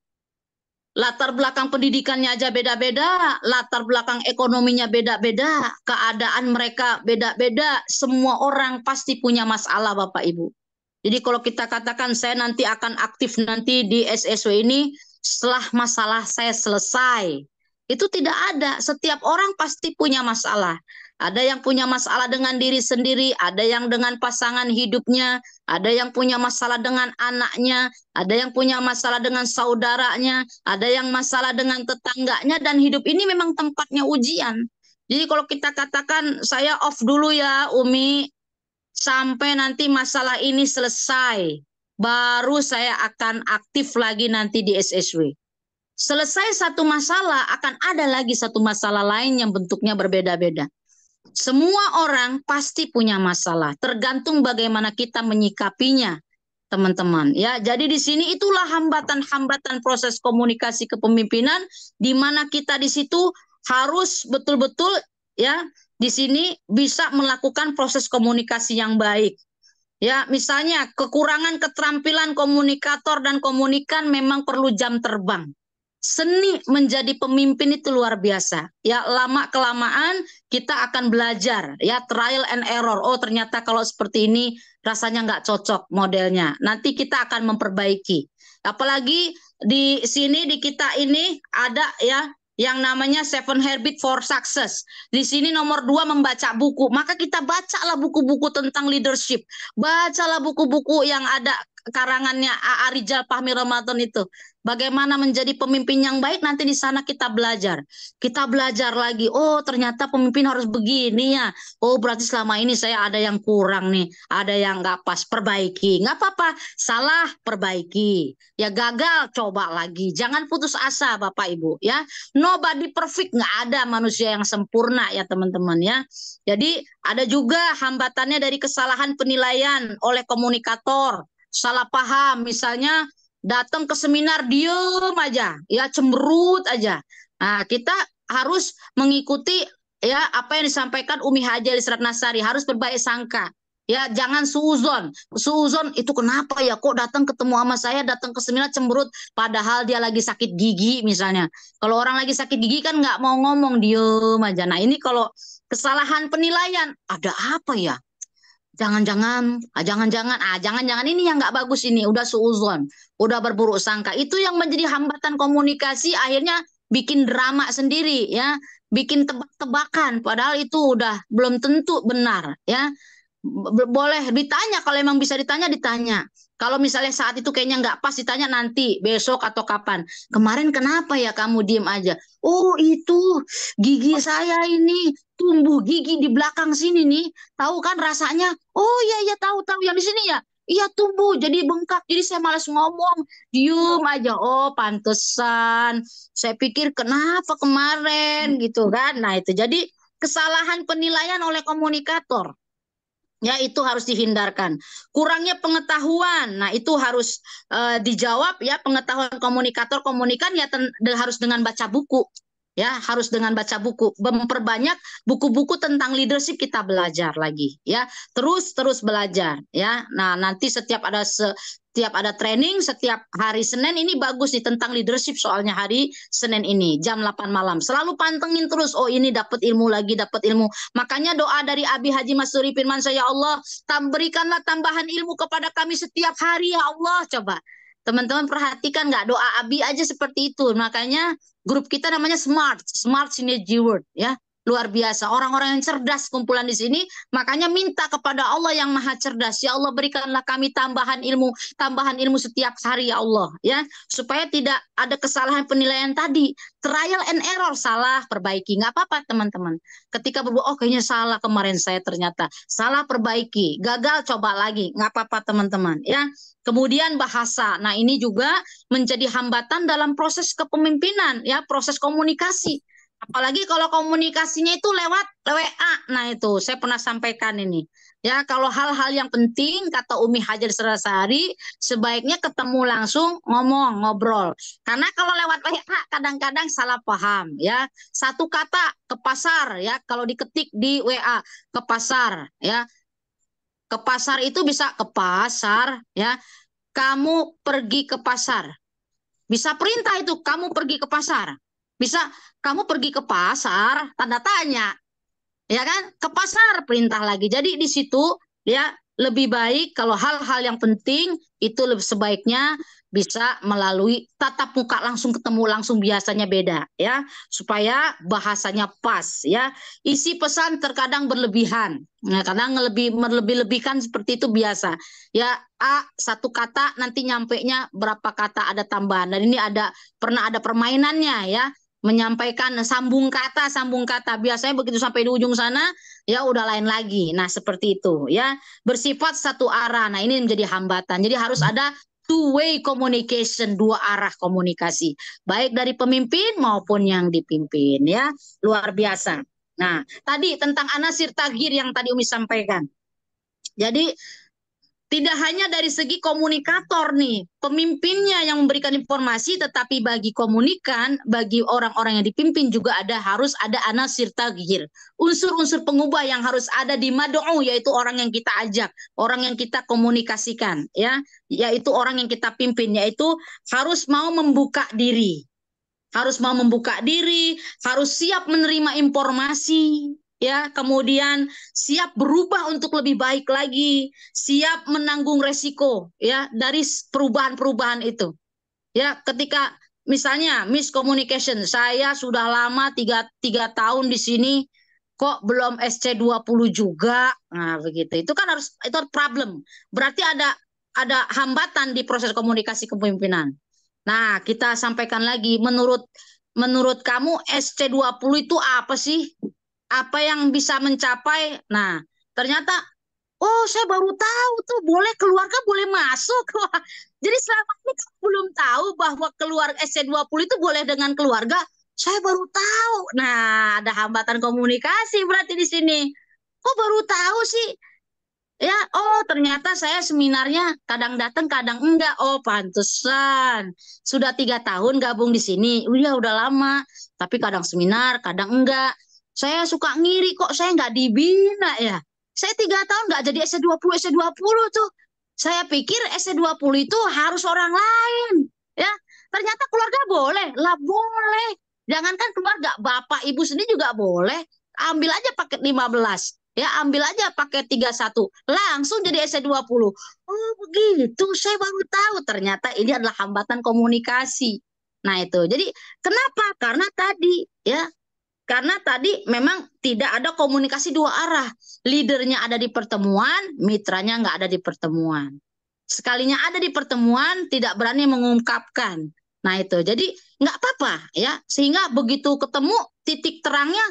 Latar belakang pendidikannya aja beda-beda, latar belakang ekonominya beda-beda, keadaan mereka beda-beda, semua orang pasti punya masalah Bapak Ibu. Jadi kalau kita katakan saya nanti akan aktif nanti di SSW ini setelah masalah saya selesai, itu tidak ada. Setiap orang pasti punya masalah. Ada yang punya masalah dengan diri sendiri, ada yang dengan pasangan hidupnya, ada yang punya masalah dengan anaknya, ada yang punya masalah dengan saudaranya, ada yang masalah dengan tetangganya, dan hidup ini memang tempatnya ujian. Jadi kalau kita katakan saya off dulu ya Umi, sampai nanti masalah ini selesai, baru saya akan aktif lagi nanti di SSW. Selesai satu masalah, akan ada lagi satu masalah lain yang bentuknya berbeda-beda. Semua orang pasti punya masalah, tergantung bagaimana kita menyikapinya, teman-teman. Ya, jadi di sini itulah hambatan-hambatan proses komunikasi kepemimpinan, di mana kita di situ harus betul-betul ya di sini bisa melakukan proses komunikasi yang baik. Ya, misalnya kekurangan keterampilan komunikator dan komunikan memang perlu jam terbang. Seni menjadi pemimpin itu luar biasa. Ya, lama kelamaan kita akan belajar, ya, trial and error. Oh, ternyata kalau seperti ini rasanya nggak cocok modelnya. Nanti kita akan memperbaiki. Apalagi di sini di kita ini ada ya yang namanya 7 Habits for Success. Di sini nomor 2 membaca buku. Maka kita bacalah buku-buku tentang leadership. Bacalah buku-buku yang ada karangannya A.A. Rijal Fahmi Ramadan itu. Bagaimana menjadi pemimpin yang baik, nanti di sana kita belajar. Kita belajar lagi, oh ternyata pemimpin harus begini ya. Oh berarti selama ini saya ada yang kurang nih, ada yang nggak pas, perbaiki. Nggak apa-apa, salah perbaiki. Ya gagal, coba lagi. Jangan putus asa Bapak Ibu ya. Nobody perfect, nggak ada manusia yang sempurna ya teman-teman ya. Jadi ada juga hambatannya dari kesalahan penilaian oleh komunikator. Salah paham, misalnya datang ke seminar diem aja, ya cemberut aja. Nah, kita harus mengikuti ya apa yang disampaikan Umi Hajalis Ratnasari, harus berbaik sangka. Ya, jangan suuzon. Suuzon itu kenapa ya kok datang ketemu sama saya, datang ke seminar cemberut padahal dia lagi sakit gigi misalnya. Kalau orang lagi sakit gigi kan nggak mau ngomong, diem aja. Nah, ini kalau kesalahan penilaian, ada apa ya? Jangan-jangan ini yang nggak bagus, ini udah suuzon, udah berburuk sangka. Itu yang menjadi hambatan komunikasi, akhirnya bikin drama sendiri ya, bikin tebak-tebakan padahal itu udah belum tentu benar ya. Boleh ditanya, kalau emang bisa ditanya. Kalau misalnya saat itu kayaknya nggak pas, ditanya nanti, besok atau kapan. Kemarin kenapa ya kamu diem aja? Oh itu gigi saya ini tumbuh gigi di belakang sini nih. Tahu kan rasanya? Oh iya iya tahu-tahu yang di sini ya. Iya tumbuh jadi bengkak. Jadi saya malas ngomong. Diem aja. Oh pantesan. Saya pikir kenapa kemarin gitu kan. Nah itu jadi kesalahan penilaian oleh komunikator. Ya, itu harus dihindarkan. Kurangnya pengetahuan, nah itu harus dijawab ya. Pengetahuan komunikator komunikan ya harus dengan baca buku. Ya, harus dengan baca buku, memperbanyak buku-buku tentang leadership kita belajar lagi ya. Terus belajar ya. Nah, nanti setiap ada training setiap hari Senin ini bagus nih tentang leadership, soalnya hari Senin ini jam 8 malam. Selalu pantengin terus. Oh, ini dapat ilmu lagi, dapat ilmu. Makanya doa dari Abi Haji Masuri Firmansyah, ya Allah, berikanlah tambahan ilmu kepada kami setiap hari ya Allah. Coba teman-teman perhatikan nggak doa Abi aja seperti itu. Makanya grup kita namanya Smart Synergy Word ya. Luar biasa, orang-orang yang cerdas kumpulan di sini. Makanya minta kepada Allah yang maha cerdas, ya Allah berikanlah kami tambahan ilmu setiap hari ya Allah ya, supaya tidak ada kesalahan penilaian tadi. Trial and error, salah perbaiki, nggak apa-apa teman-teman. Ketika berbuat, oh kayaknya salah kemarin saya, ternyata salah perbaiki, gagal coba lagi, nggak apa-apa teman-teman ya. Kemudian bahasa, nah ini juga menjadi hambatan dalam proses kepemimpinan ya, proses komunikasi. Apalagi kalau komunikasinya itu lewat WA. Nah itu saya pernah sampaikan ini. Ya, kalau hal-hal yang penting kata Umi Hajar Serasari sebaiknya ketemu langsung, ngomong, ngobrol. Karena kalau lewat WA kadang-kadang salah paham ya. Satu kata ke pasar ya, kalau diketik di WA ke pasar ya. Ke pasar itu bisa ke pasar ya. Kamu pergi ke pasar. Bisa perintah itu, kamu pergi ke pasar. Bisa kamu pergi ke pasar, tanda tanya. Ya kan? Ke pasar, perintah lagi. Jadi di situ ya lebih baik kalau hal-hal yang penting itu lebih sebaiknya bisa melalui tatap muka, langsung ketemu langsung, biasanya beda ya, supaya bahasanya pas ya. Isi pesan terkadang berlebihan. Nah, kadang melebih-lebihkan seperti itu biasa. Ya, satu kata nanti nyampe-nya berapa kata, ada tambahan. Dan ini pernah ada permainannya ya, menyampaikan sambung kata biasanya begitu sampai di ujung sana ya udah lain lagi. Nah seperti itu ya, bersifat satu arah. Nah ini menjadi hambatan, jadi harus ada two way communication, dua arah komunikasi, baik dari pemimpin maupun yang dipimpin ya. Luar biasa. Nah tadi tentang anasir taghir yang tadi Umi sampaikan, jadi tidak hanya dari segi komunikator nih, pemimpinnya yang memberikan informasi, tetapi bagi komunikan, bagi orang-orang yang dipimpin juga harus ada anasir taghir. Unsur-unsur pengubah yang harus ada di mad'u, yaitu orang yang kita ajak, orang yang kita komunikasikan, ya, yaitu orang yang kita pimpin, yaitu harus mau membuka diri. Harus mau membuka diri, harus siap menerima informasi, ya, kemudian siap berubah untuk lebih baik lagi, siap menanggung resiko ya dari perubahan-perubahan itu. Ya, ketika misalnya miscommunication, saya sudah lama tiga tahun di sini kok belum SC20 juga. Nah, begitu. Itu kan itu problem. Berarti ada hambatan di proses komunikasi kepemimpinan. Nah, kita sampaikan lagi, menurut kamu SC20 itu apa sih? Apa yang bisa mencapai? Nah, ternyata oh saya baru tahu tuh boleh keluarga boleh masuk. Jadi selama ini kamu belum tahu bahwa keluar SC20 itu boleh dengan keluarga. Saya baru tahu. Nah, ada hambatan komunikasi berarti di sini. Kok baru tahu sih? Ya, oh ternyata saya seminarnya kadang datang, kadang enggak. Oh, pantesan. Sudah 3 tahun gabung di sini. Udah lama. Tapi kadang seminar, kadang enggak. Saya suka ngiri kok saya enggak dibina ya. Saya 3 tahun enggak jadi SC20 tuh. Saya pikir SC20 itu harus orang lain. Ya, ternyata keluarga boleh. Lah boleh. Jangankan keluarga, bapak ibu sendiri juga boleh. Ambil aja paket 15. Ya, ambil aja paket 31. Langsung jadi SC20. Oh, begitu. Saya baru tahu. Ternyata ini adalah hambatan komunikasi. Nah, itu. Jadi, kenapa? Karena tadi memang tidak ada komunikasi dua arah. Leadernya ada di pertemuan, mitranya nggak ada di pertemuan. Sekalinya ada di pertemuan, tidak berani mengungkapkan. Nah itu, jadi nggak apa-apa ya. Sehingga begitu ketemu titik terangnya,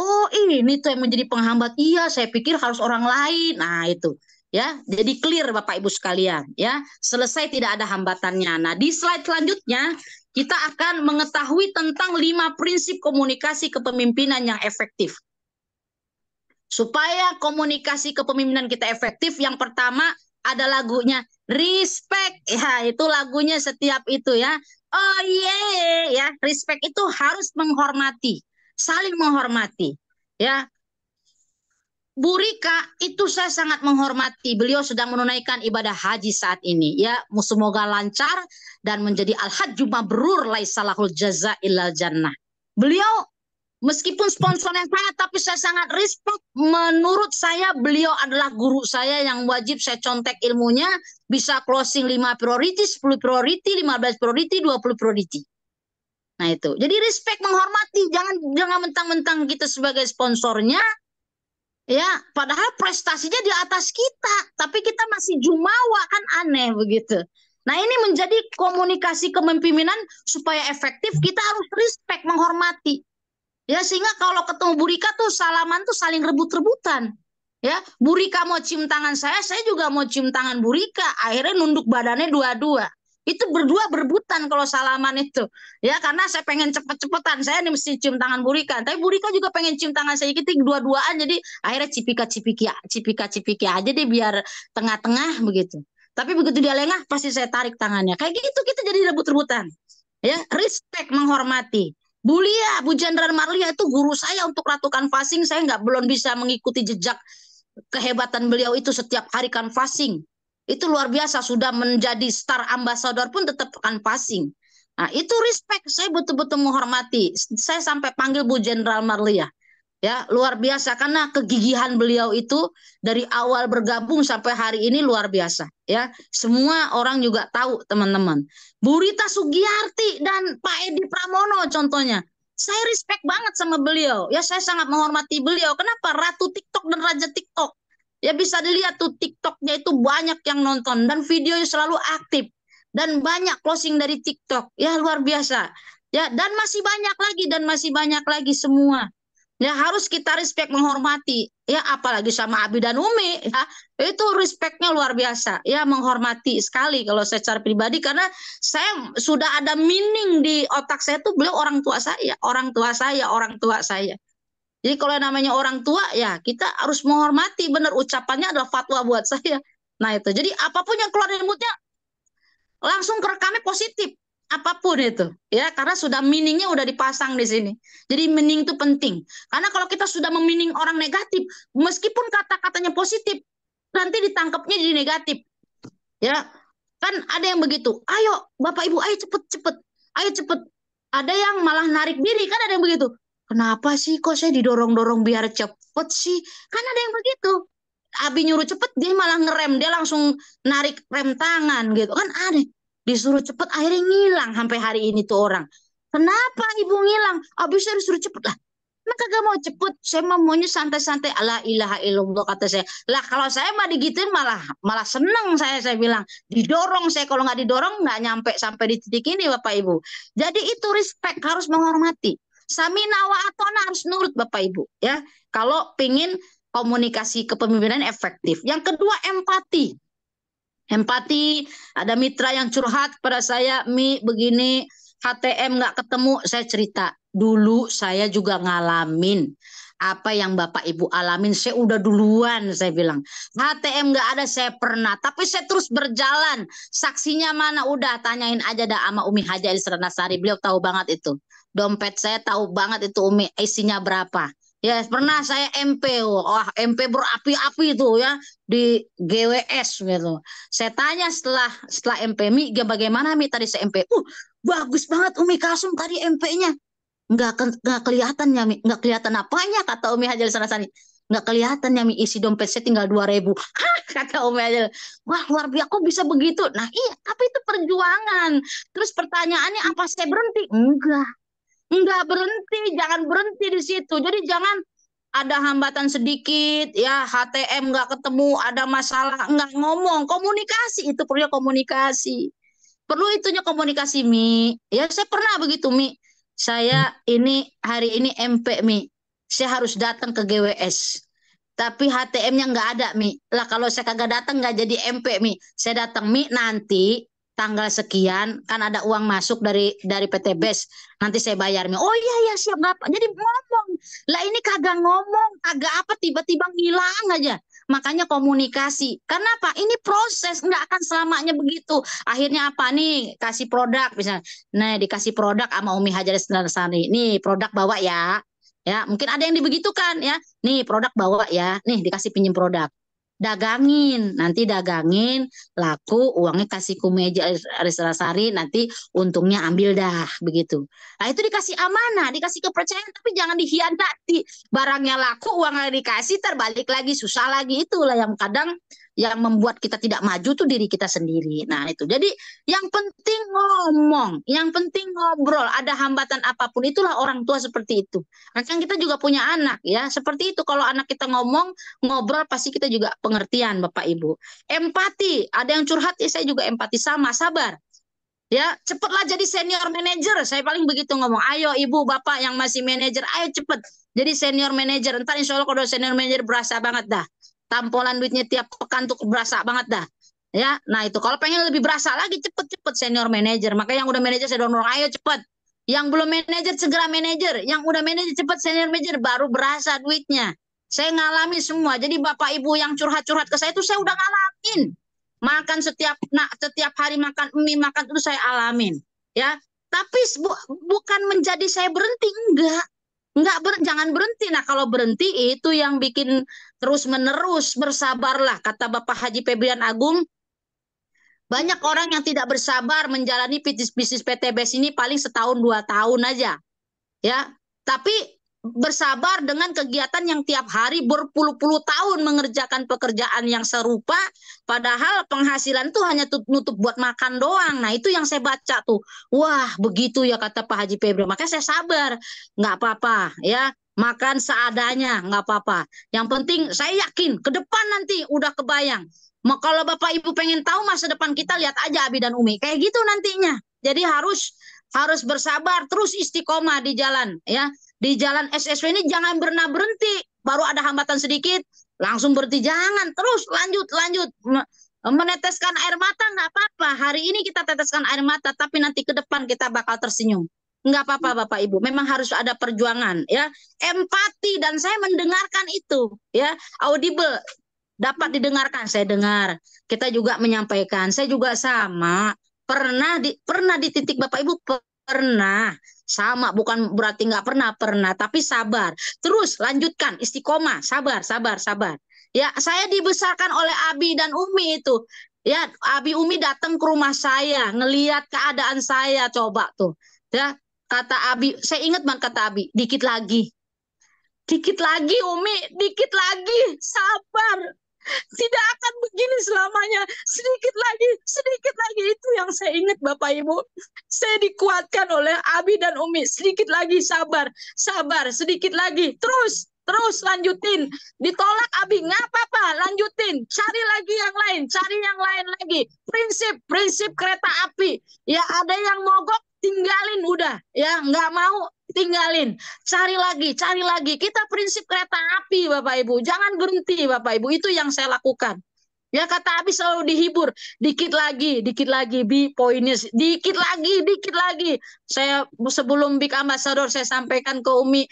oh ini tuh yang menjadi penghambat. Iya, saya pikir harus orang lain. Nah itu ya. Jadi clear Bapak Ibu sekalian ya. Selesai tidak ada hambatannya. Nah di slide selanjutnya kita akan mengetahui tentang 5 prinsip komunikasi kepemimpinan yang efektif. Supaya komunikasi kepemimpinan kita efektif, yang pertama ada lagunya respect ya, itu lagunya setiap itu ya. Oh yeah, ya, respect itu harus menghormati, saling menghormati ya. Bu Rika itu saya sangat menghormati. Beliau sedang menunaikan ibadah haji saat ini ya. Semoga lancar dan menjadi al-hajju mabrur laisalahul jaza illal jannah. Beliau meskipun sponsornya saya, tapi saya sangat respect. Menurut saya beliau adalah guru saya yang wajib saya contek ilmunya. Bisa closing 5 priority, 10 priority, 15 priority, 20 priority. Nah itu. Jadi respect, menghormati. Jangan mentang-mentang kita sebagai sponsornya, ya, padahal prestasinya di atas kita, tapi kita masih jumawa, kan aneh begitu. Nah, ini menjadi komunikasi kepemimpinan supaya efektif, kita harus respect, menghormati. Ya, sehingga kalau ketemu Bu Rika tuh salaman tuh saling rebut-rebutan. Ya, Bu Rika mau cium tangan saya juga mau cium tangan Bu Rika. Akhirnya nunduk badannya dua-dua. Itu berdua berebutan kalau salaman itu. Ya, karena saya pengen cepet-cepetan. Saya nih mesti cium tangan Bu Rika. Tapi Bu Rika juga pengen cium tangan saya gitu, dua-duaan. Jadi akhirnya cipika-cipiki aja deh biar tengah-tengah begitu. Tapi begitu dia lengah, pasti saya tarik tangannya. Kayak gitu kita jadi rebut-rebutan. Ya, respect, menghormati. Bu Lia, Bu Jenderal Marlia itu guru saya untuk Ratu Kanvassing. Saya belum bisa mengikuti jejak kehebatan beliau itu setiap hari Kanvassing. Itu luar biasa, sudah menjadi star ambassador pun tetap Kanvassing. Nah, itu respect, saya betul-betul menghormati. Saya sampai panggil Bu Jenderal Marlia. Ya, luar biasa karena kegigihan beliau itu dari awal bergabung sampai hari ini luar biasa ya. Semua orang juga tahu, teman-teman. Bu Rita Sugiyarti dan Pak Edi Pramono contohnya. Saya respect banget sama beliau. Ya, saya sangat menghormati beliau. Kenapa? Ratu TikTok dan Raja TikTok. Ya, bisa dilihat tuh TikToknya itu banyak yang nonton dan videonya selalu aktif dan banyak closing dari TikTok. Ya, luar biasa. Ya, dan masih banyak lagi semua. Ya, harus kita respect, menghormati. Ya, apalagi sama Abi dan Umi ya. Itu respectnya luar biasa. Ya, menghormati sekali kalau secara pribadi karena saya sudah ada meaning di otak saya tuh beliau orang tua saya, orang tua saya, orang tua saya. Jadi kalau namanya orang tua ya kita harus menghormati, benar ucapannya adalah fatwa buat saya. Nah, itu. Jadi apapun yang keluar dari mulutnya langsung kerekamnya positif, apapun itu ya, karena sudah meaningnya udah dipasang di sini. Jadi meaning itu penting karena kalau kita sudah memeaning orang negatif, meskipun kata-katanya positif nanti ditangkapnya jadi negatif ya. Kan ada yang begitu, ayo Bapak Ibu, ayo cepet-cepet, ayo cepet. Ada yang malah narik diri, kan ada yang begitu. Kenapa sih kok saya didorong-dorong biar cepet sih, kan ada yang begitu. Abi nyuruh cepet dia malah ngerem, dia langsung narik rem tangan gitu, kan aneh. Disuruh cepet akhirnya ngilang sampai hari ini tuh orang. Kenapa ibu ngilang? Abi saya disuruh cepet lah. Emang kagak mau cepet, saya mah maunya santai-santai. Ala ilaha illallah kata saya. Lah kalau saya mah digituin malah malah seneng saya bilang. Didorong saya, kalau nggak didorong nggak nyampe sampai di titik ini Bapak Ibu. Jadi itu respect, harus menghormati. Samina wa atona, harus nurut Bapak Ibu ya. Kalau pingin komunikasi kepemimpinan efektif. Yang kedua, empati. Empati, ada mitra yang curhat pada saya, Mi begini, HTM nggak ketemu, saya cerita. Dulu saya juga ngalamin apa yang Bapak Ibu alamin, saya udah duluan, saya bilang. HTM nggak ada, saya pernah, tapi saya terus berjalan. Saksinya mana? Udah, tanyain aja dah sama Umi Haja Elisra Nasari, beliau tahu banget itu. Dompet saya tahu banget itu Umi, isinya berapa. Ya, pernah saya MP, wah MP berapi-api itu ya di GWS gitu. Saya tanya setelah MP, Mi, bagaimana Mi tadi saya MP? Bagus banget Umi Kasum tadi MP-nya. Nggak kelihatan ya Mi, nggak kelihatan apanya kata Umi Hajar sana-sana. Nggak kelihatan ya Mi, isi dompet saya tinggal 2.000. Hah, kata Umi Hajar. Wah luar biasa, kok bisa begitu? Nah iya, tapi itu perjuangan. Terus pertanyaannya, apa saya berhenti? Enggak berhenti, jangan berhenti di situ. Jadi jangan ada hambatan sedikit, ya HTM nggak ketemu, ada masalah, nggak ngomong, komunikasi itu perlu komunikasi. Perlu itunya komunikasi, Mi. Ya, saya pernah begitu, Mi. Saya ini hari ini MP, Mi. Saya harus datang ke GWS. Tapi HTM-nya nggak ada, Mi. Lah kalau saya kagak datang nggak jadi MP, Mi. Saya datang, Mi, nanti tanggal sekian kan ada uang masuk dari PT BES. Nanti saya bayar, Mi. Oh iya iya siap nggak apa. Jadi ngomong. Lah ini kagak ngomong, kagak apa tiba-tiba ngilang aja. Makanya komunikasi. Kenapa? Ini proses, nggak akan selamanya begitu. Akhirnya apa nih? Kasih produk misalnya. Nah, dikasih produk sama Umi Hajar Sari. Nih, produk bawa ya. Ya, mungkin ada yang dibegitukan ya. Nih, produk bawa ya. Nih, dikasih pinjem produk. Dagangin, nanti dagangin, laku, uangnya kasih ke meja Sari, nanti untungnya ambil dah, begitu. Nah, itu dikasih amanah, dikasih kepercayaan, tapi jangan dikhianati. Barangnya laku, uangnya dikasih, terbalik lagi, susah lagi. Itulah yang kadang yang membuat kita tidak maju tuh diri kita sendiri. Nah, itu. Jadi yang penting ngomong, yang penting ngobrol, ada hambatan apapun, itulah orang tua seperti itu. Kan kita juga punya anak ya, seperti itu. Kalau anak kita ngomong, ngobrol, pasti kita juga pengertian, Bapak Ibu. Empati, ada yang curhat, ya saya juga empati, sama, sabar. Ya, cepatlah jadi senior manager. Saya paling begitu ngomong. Ayo ibu, bapak yang masih manajer, ayo cepet jadi senior manager. Ntar insya Allah kalau senior manager berasa banget dah. Tampolan duitnya tiap pekan tuh berasa banget dah. Ya, nah itu kalau pengen lebih berasa lagi, cepet-cepet senior manager. Maka yang udah manajer saya dorong, ayo cepet. Yang belum manajer segera manajer. Yang udah manajer cepet senior manager, baru berasa duitnya. Saya ngalamin semua. Jadi bapak ibu yang curhat-curhat ke saya itu saya udah ngalamin. Makan setiap hari makan mie, makan itu saya alamin, ya. Tapi bukan menjadi saya berhenti, jangan berhenti. Nah, kalau berhenti itu yang bikin terus menerus. Bersabarlah, kata Bapak Haji Febrian Agung. Banyak orang yang tidak bersabar menjalani bisnis PT BES ini paling setahun 2 tahun aja, ya. Tapi bersabar dengan kegiatan yang tiap hari berpuluh-puluh tahun mengerjakan pekerjaan yang serupa, padahal penghasilan tuh hanya nutup buat makan doang. Nah, itu yang saya baca tuh. Wah, begitu ya kata Pak Haji Febri. Makanya saya sabar. Nggak apa-apa ya. Makan seadanya, nggak apa-apa. Yang penting saya yakin ke depan nanti udah kebayang. Kalau Bapak Ibu pengen tahu masa depan kita, lihat aja Abi dan Umi. Kayak gitu nantinya. Jadi harus bersabar, terus istiqomah di jalan ya. Di jalan SSW ini jangan pernah berhenti. Baru ada hambatan sedikit, langsung berhenti. Jangan, terus lanjut. Meneteskan air mata nggak apa-apa. Hari ini kita teteskan air mata, tapi nanti ke depan kita bakal tersenyum. Nggak apa-apa Bapak Ibu, memang harus ada perjuangan ya. Empati, dan saya mendengarkan itu ya. Audible, dapat didengarkan, saya dengar. Kita juga menyampaikan, saya juga sama. Pernah di titik Bapak Ibu, pernah sama, bukan berarti nggak pernah, tapi sabar. Terus lanjutkan, istiqomah, sabar. Ya, saya dibesarkan oleh Abi dan Umi itu. Ya, Abi Umi datang ke rumah saya, ngelihat keadaan saya, coba tuh. Ya, kata Abi, saya ingat banget kata Abi, dikit lagi, Umi, dikit lagi, sabar. Tidak akan begini selamanya. Sedikit lagi. Itu yang saya ingat Bapak Ibu. Saya dikuatkan oleh Abi dan Umi. Sedikit lagi, sabar, sedikit lagi. Terus lanjutin. Ditolak Abi, nggak apa-apa, lanjutin. Cari lagi yang lain lagi. Prinsip kereta api. Ya, ada yang mogok, tinggalin udah. Ya, nggak mau, tinggalin. Cari lagi. Kita prinsip kereta api Bapak Ibu. Jangan berhenti Bapak Ibu. Itu yang saya lakukan. Ya, kata Abi selalu dihibur. Dikit lagi, poinnya dikit lagi. Saya sebelum Big Ambassador saya sampaikan ke Umi,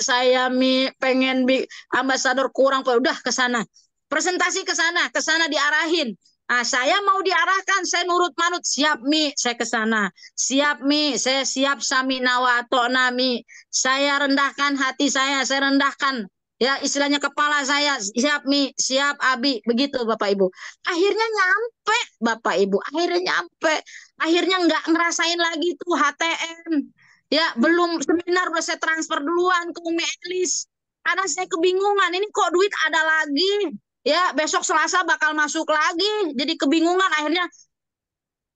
saya pengen Big Ambassador kurang, udah ke sana. Presentasi ke sana diarahin. Ah, saya mau diarahkan, saya nurut manut, siap saya ke sana. Siap saya siap sami nawato nami. Saya rendahkan hati saya rendahkan. Ya, istilahnya kepala saya, siap siap Abi, begitu Bapak Ibu. Akhirnya nyampe Bapak Ibu, akhirnya nggak ngerasain lagi tuh HTM. Ya, belum seminar udah saya transfer duluan ke Umi Elis. Karena saya kebingungan, ini kok duit ada lagi. Ya, besok Selasa bakal masuk lagi. Jadi kebingungan, akhirnya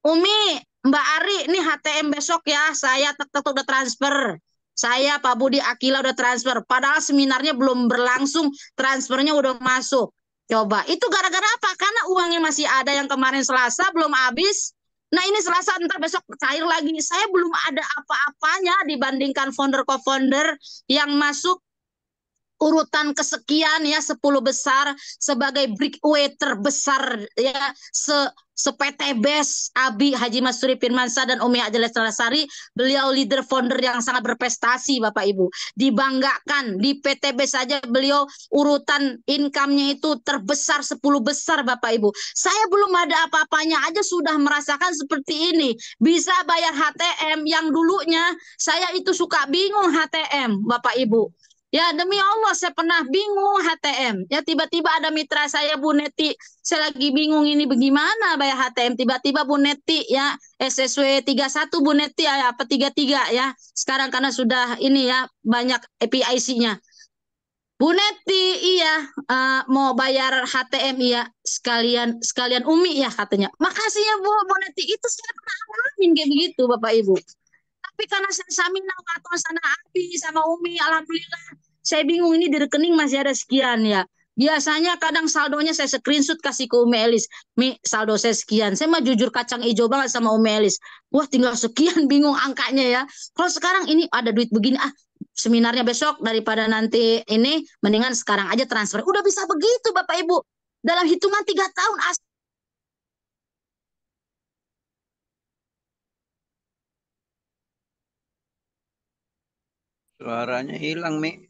Umi, Mbak Ari, ini HTM besok ya, saya tetap udah transfer. Saya Pak Budi Akila udah transfer. Padahal seminarnya belum berlangsung, transfernya udah masuk. Coba, itu gara-gara apa? Karena uangnya masih ada yang kemarin Selasa belum habis. Nah ini Selasa, ntar besok cair lagi. Saya belum ada apa-apanya dibandingkan founder co-founder yang masuk urutan kesekian ya 10 besar sebagai breakaway terbesar ya PTBes Abi Haji Masuri Firmansyah dan Umi Ajeles Salasari. Beliau leader founder yang sangat berprestasi Bapak Ibu, dibanggakan. Di PTB saja beliau urutan income-nya itu terbesar 10 besar Bapak Ibu. Saya belum ada apa-apanya aja sudah merasakan seperti ini, bisa bayar HTM yang dulunya saya itu suka bingung HTM Bapak Ibu. Ya demi Allah saya pernah bingung HTM. Ya tiba-tiba ada mitra saya Bu Neti. Saya lagi bingung ini bagaimana bayar HTM. Tiba-tiba Bu Neti ya SSW 31 Bu Neti ya apa 33 ya. Sekarang karena sudah ini ya banyak APIC-nya. Bu Neti iya mau bayar HTM iya sekalian Umi ya katanya. Makasih ya Bu Neti, itu saya pernah ngalamin kayak begitu Bapak Ibu. Tapi karena saya Samina atau sana Abi sama Umi, alhamdulillah saya bingung ini di rekening masih ada sekian ya. Biasanya kadang saldonya saya screenshot kasih ke Umi Elis. Mi, saldo saya sekian. Saya mah jujur kacang hijau banget sama Umi Elis. Wah tinggal sekian, bingung angkanya ya. Kalau sekarang ini ada duit begini, seminarnya besok daripada nanti ini, mendingan sekarang aja transfer. Udah bisa begitu Bapak Ibu. Dalam hitungan 3 tahun Suaranya hilang, Mi.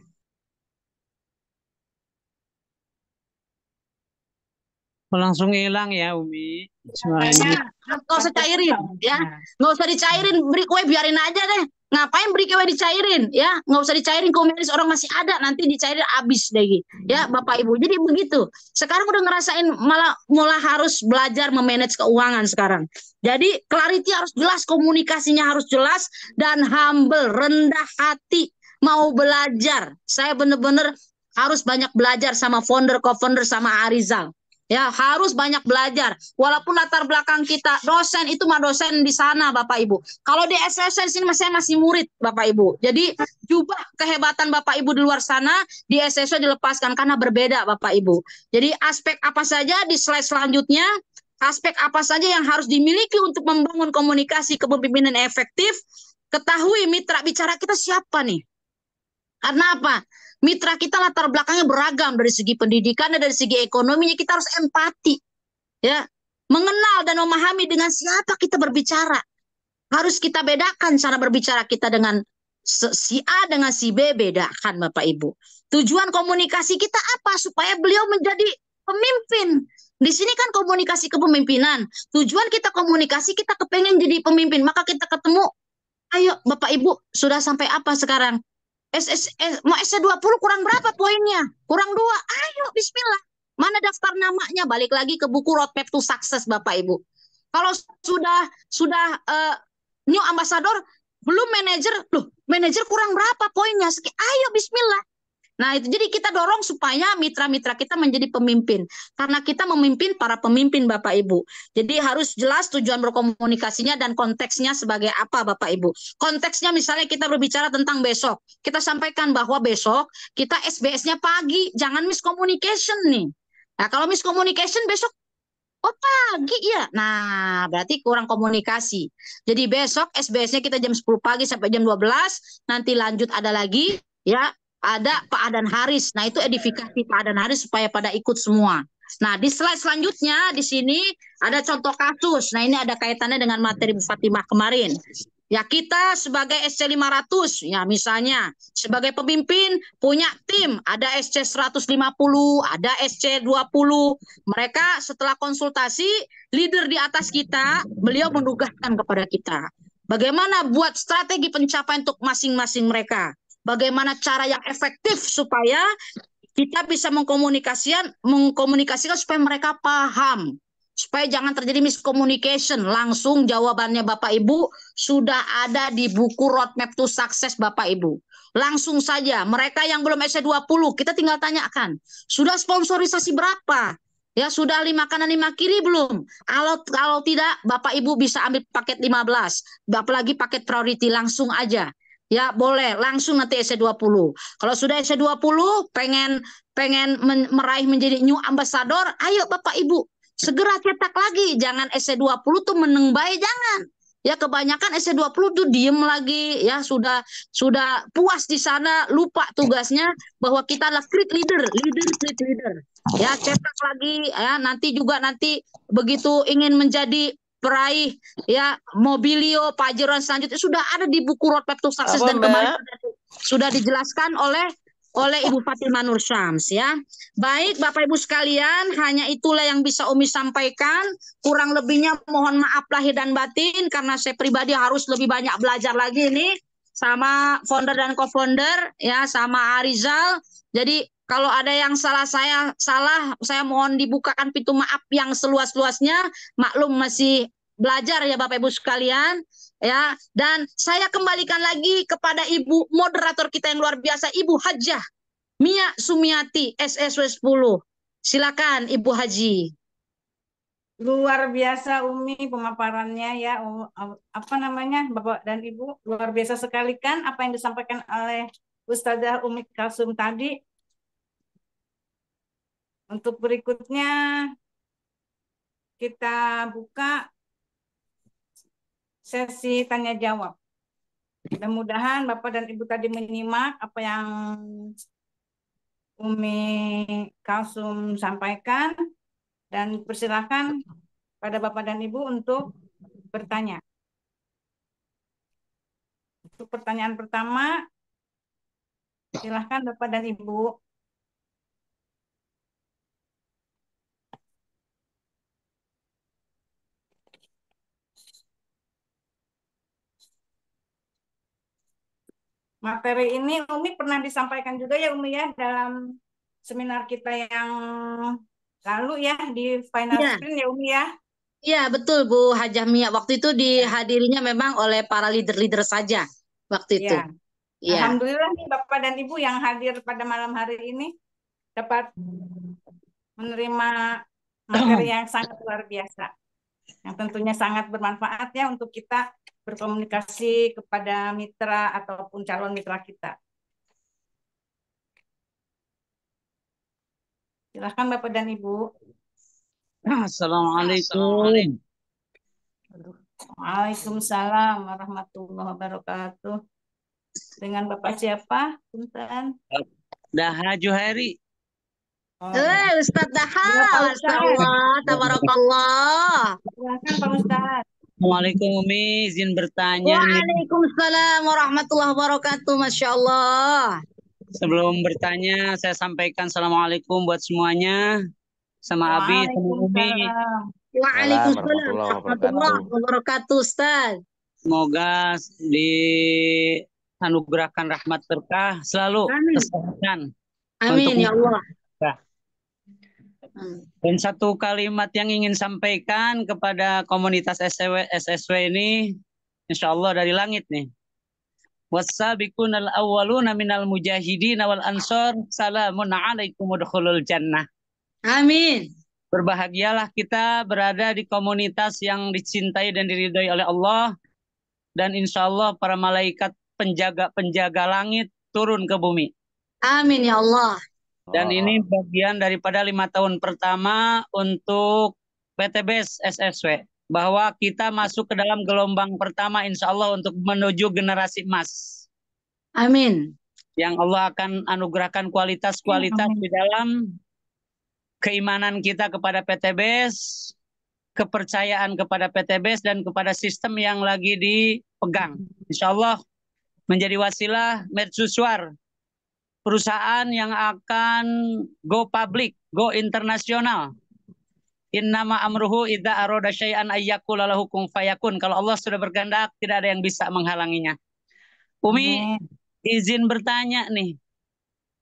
Langsung hilang ya Umi suaranya. Nggak usah cairin ya, nggak usah dicairin, breakaway biarin aja deh. Ngapain breakaway dicairin ya, nggak usah dicairin. Komunis orang masih ada, nanti dicairin habis deh ya Bapak Ibu. Jadi begitu, sekarang udah ngerasain malah mulai harus belajar memanage keuangan sekarang. Jadi clarity harus jelas, komunikasinya harus jelas, dan humble, rendah hati, mau belajar. Saya bener-bener harus banyak belajar sama founder, co-founder, sama Arizal. Ya, harus banyak belajar. Walaupun latar belakang kita dosen, itu mah dosen di sana Bapak Ibu. Kalau di SSN sini saya masih murid Bapak Ibu. Jadi jubah kehebatan Bapak Ibu di luar sana, di SSW dilepaskan karena berbeda Bapak Ibu. Jadi aspek apa saja di slide selanjutnya, aspek apa saja yang harus dimiliki untuk membangun komunikasi kepemimpinan efektif. Ketahui mitra bicara kita siapa nih. Karena apa? Mitra kita latar belakangnya beragam, dari segi pendidikan dan dari segi ekonominya. Kita harus empati ya, mengenal dan memahami dengan siapa kita berbicara. Harus kita bedakan cara berbicara kita dengan si A dengan si B, bedakan Bapak Ibu. Tujuan komunikasi kita apa? Supaya beliau menjadi pemimpin. Di sini kan komunikasi kepemimpinan. Tujuan kita komunikasi, kita kepengen jadi pemimpin, maka kita ketemu. Ayo Bapak Ibu, sudah sampai apa sekarang? Mau SC20 kurang berapa poinnya? Kurang 2. Ayo bismillah. Mana daftar namanya? Balik lagi ke buku Roadmap to Success Bapak Ibu. Kalau sudah new ambassador, belum manajer, loh manajer kurang berapa poinnya? Ayo bismillah. Nah, itu jadi kita dorong supaya mitra-mitra kita menjadi pemimpin. Karena kita memimpin para pemimpin Bapak Ibu. Jadi harus jelas tujuan berkomunikasinya dan konteksnya sebagai apa Bapak Ibu. Konteksnya misalnya kita berbicara tentang besok. Kita sampaikan bahwa besok kita SBS-nya pagi. Jangan miscommunication nih. Nah, kalau miscommunication besok, oh pagi ya. Nah, berarti kurang komunikasi. Jadi besok SBS-nya kita jam 10 pagi sampai jam 12. Nanti lanjut ada lagi ya. Ada Pak Adan Haris. Nah, itu edifikasi Pak Adan Haris supaya pada ikut semua. Nah, di slide selanjutnya di sini ada contoh kasus. Nah, ini ada kaitannya dengan materi Bu Fatimah kemarin. Ya, kita sebagai SC 500, ya misalnya sebagai pemimpin punya tim, ada SC 150, ada SC 20. Mereka setelah konsultasi, leader di atas kita, beliau menugaskan kepada kita. Bagaimana buat strategi pencapaian untuk masing-masing mereka. Bagaimana cara yang efektif supaya kita bisa mengkomunikasikan supaya mereka paham. Supaya jangan terjadi miscommunication. Langsung jawabannya Bapak Ibu sudah ada di buku Roadmap to Success Bapak Ibu. Langsung saja, mereka yang belum SC20, kita tinggal tanyakan. Sudah sponsorisasi berapa? Ya, sudah 5 kanan 5 kiri belum? Kalau tidak, Bapak Ibu bisa ambil paket 15. Apalagi paket priority, langsung aja. Ya boleh langsung nanti SC20. Kalau sudah SC20 pengen pengen meraih menjadi new ambassador, ayo Bapak Ibu segera cetak lagi. Jangan SC20 tuh meneng bae, jangan. Ya kebanyakan SC20 tuh diem lagi, ya sudah puas di sana, lupa tugasnya bahwa kita adalah street leader, street leader. Ya cetak lagi, ya nanti begitu ingin menjadi peraih ya Mobilio Pajero selanjutnya sudah ada di buku Road to Success, Apa dan kemarin Mbak? sudah dijelaskan oleh Ibu Fatimah Nur Syams ya. Baik Bapak Ibu sekalian, hanya itulah yang bisa Umi sampaikan. Kurang lebihnya mohon maaf lahir dan batin karena saya pribadi harus lebih banyak belajar lagi nih sama founder dan co-founder ya, sama Arizal. Jadi kalau ada yang saya mohon dibukakan pintu maaf yang seluas-luasnya. Maklum masih belajar ya Bapak Ibu sekalian ya. Dan saya kembalikan lagi kepada Ibu moderator kita yang luar biasa, Ibu Hajah Mia Sumiati SSW 10. Silakan Ibu Haji. Luar biasa Umi pemaparannya ya, apa namanya Bapak dan Ibu, luar biasa sekali kan apa yang disampaikan oleh Ustazah Umi Kalsum tadi. Untuk berikutnya kita buka sesi tanya jawab. Mudah-mudahan Bapak dan Ibu tadi menyimak apa yang Umi Kalsum sampaikan, dan persilahkan pada Bapak dan Ibu untuk bertanya. Untuk pertanyaan pertama, silahkan Bapak dan Ibu. Materi ini Umi pernah disampaikan juga ya Umi ya dalam seminar kita yang lalu ya di final Ya. sprint ya Umi ya. Iya betul Bu Hajah Mia. Waktu itu dihadirinya memang oleh para leader-leader saja waktu itu. Ya. Iya. Alhamdulillah nih Bapak dan Ibu yang hadir pada malam hari ini dapat menerima materi yang sangat luar biasa, yang tentunya sangat bermanfaat ya untuk kita berkomunikasi kepada mitra ataupun calon mitra kita. Silahkan Bapak dan Ibu. Assalamualaikum. Waalaikumsalam warahmatullahi wabarakatuh. Dengan Bapak siapa? Punten. Daha Juhairi. Ustadz Daha, Ya, Masya tabarakallah. Silakan Pak Ustadz. Assalamualaikum Umi, izin bertanya nih. Waalaikumsalam warahmatullahi wabarakatuh, Masya Allah. Sebelum bertanya, saya sampaikan Assalamualaikum buat semuanya. Sama Abi, sama Umi. Waalaikumsalam warahmatullahi wabarakatuh, Ustaz. Semoga dianugerahkan rahmat berkah selalu. Amin. Kesehatan. Amin ya Allah. Dan satu kalimat yang ingin sampaikan kepada komunitas SSW ini, insya Allah dari langit nih. Wassabiqunal awwaluna minal mujahidin wal ansor, salamun alaikum udkhulul jannah. Amin. Berbahagialah kita berada di komunitas yang dicintai dan diridhoi oleh Allah. Dan insya Allah para malaikat penjaga langit turun ke bumi. Amin ya Allah. Dan ini bagian daripada 5 tahun pertama untuk PTBS SSW. Bahwa kita masuk ke dalam gelombang pertama insya Allah untuk menuju generasi emas. Amin. Yang Allah akan anugerahkan kualitas-kualitas di dalam keimanan kita kepada PTBS, kepercayaan kepada PTBS, dan kepada sistem yang lagi dipegang. Insya Allah menjadi wasilah mercusuar perusahaan yang akan go public, go internasional. Innama amruhu idza arada syai'an ayyaqula lahu kun fayakun. Kalau Allah sudah berkehendak, tidak ada yang bisa menghalanginya. Umi, izin bertanya nih.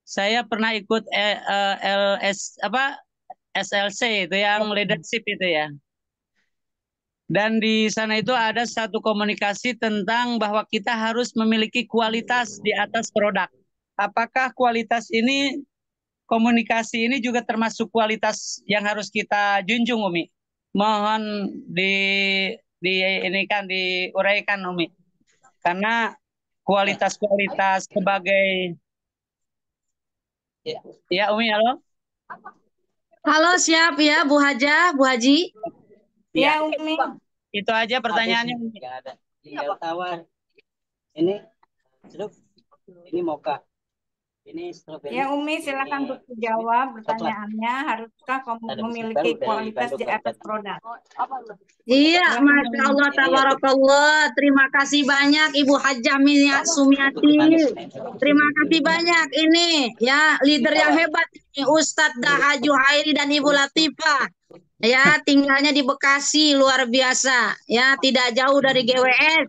Saya pernah ikut SLC itu yang leadership itu ya. Dan di sana itu ada satu komunikasi tentang bahwa kita harus memiliki kualitas di atas produk. Apakah kualitas ini, komunikasi ini juga termasuk kualitas yang harus kita junjung, Umi? Mohon diuraikan, Umi. Karena kualitas-kualitas sebagai ya Umi, halo. Halo, siap ya Bu Haja, Bu Haji. Ya, Umi. Itu aja pertanyaannya. Nggak ada. Tinggal tawar. Ini jeruk. Ini mocha. Ini strawberry. Ya, Umi, silakan untuk dijawab pertanyaannya. Haruskah kamu memiliki kualitas di atas produk? Iya, Masya Allah, tabarakallah. Terima kasih banyak Ibu Hajah Sumiati. Terima kasih banyak ini ya leader yang hebat ini Ustadz Daha Juhairi dan Ibu Latifah. Ya, tinggalnya di Bekasi, luar biasa. Ya, tidak jauh dari GWS.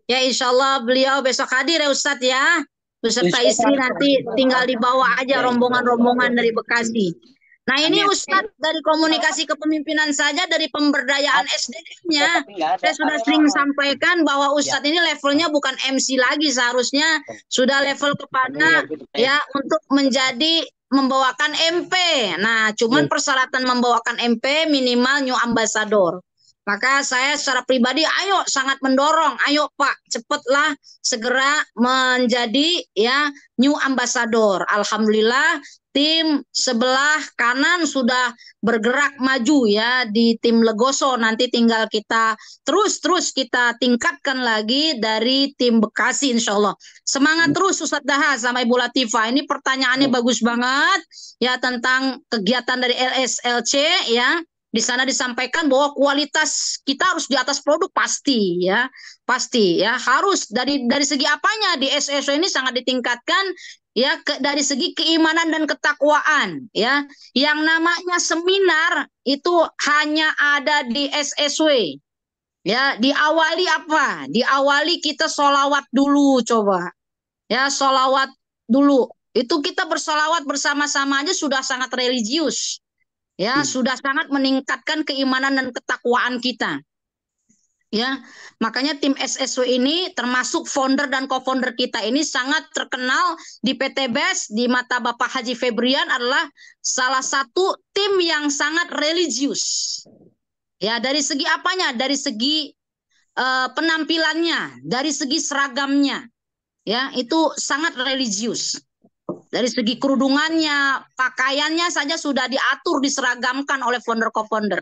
Ya, insya Allah beliau besok hadir ya Ustadz ya. Beserta istri nanti tinggal dibawa aja rombongan-rombongan dari Bekasi. Nah ini Ustadz dari komunikasi kepemimpinan saja dari pemberdayaan SDM-nya. Saya sudah sering sampaikan bahwa Ustadz ini levelnya bukan MC lagi seharusnya sudah level kepada ya untuk menjadi membawakan MP. Nah cuman persyaratan membawakan MP minimal new ambassador. Maka saya secara pribadi ayo sangat mendorong, ayo Pak, cepatlah segera menjadi ya new ambassador. Alhamdulillah tim sebelah kanan sudah bergerak maju ya di tim Legoso. Nanti tinggal kita terus kita tingkatkan lagi dari tim Bekasi insya Allah. Semangat terus Ustadz Daha sama Ibu Latifah. Ini pertanyaannya bagus banget ya tentang kegiatan dari LSLC ya. Di sana disampaikan bahwa kualitas kita harus di atas produk pasti ya harus dari segi apanya di SSW ini sangat ditingkatkan ya dari segi keimanan dan ketakwaan ya yang namanya seminar itu hanya ada di SSW ya diawali apa diawali kita sholawat dulu coba ya sholawat dulu itu kita bersolawat bersama-sama aja sudah sangat religius. Ya, sudah sangat meningkatkan keimanan dan ketakwaan kita. Ya, makanya tim SSW ini termasuk founder dan co-founder kita ini sangat terkenal di PT BES di mata Bapak Haji Febrian adalah salah satu tim yang sangat religius. Ya, dari segi apanya? Dari segi penampilannya, dari segi seragamnya. Ya, itu sangat religius. Dari segi kerudungannya, pakaiannya saja sudah diatur, diseragamkan oleh founder co-founder.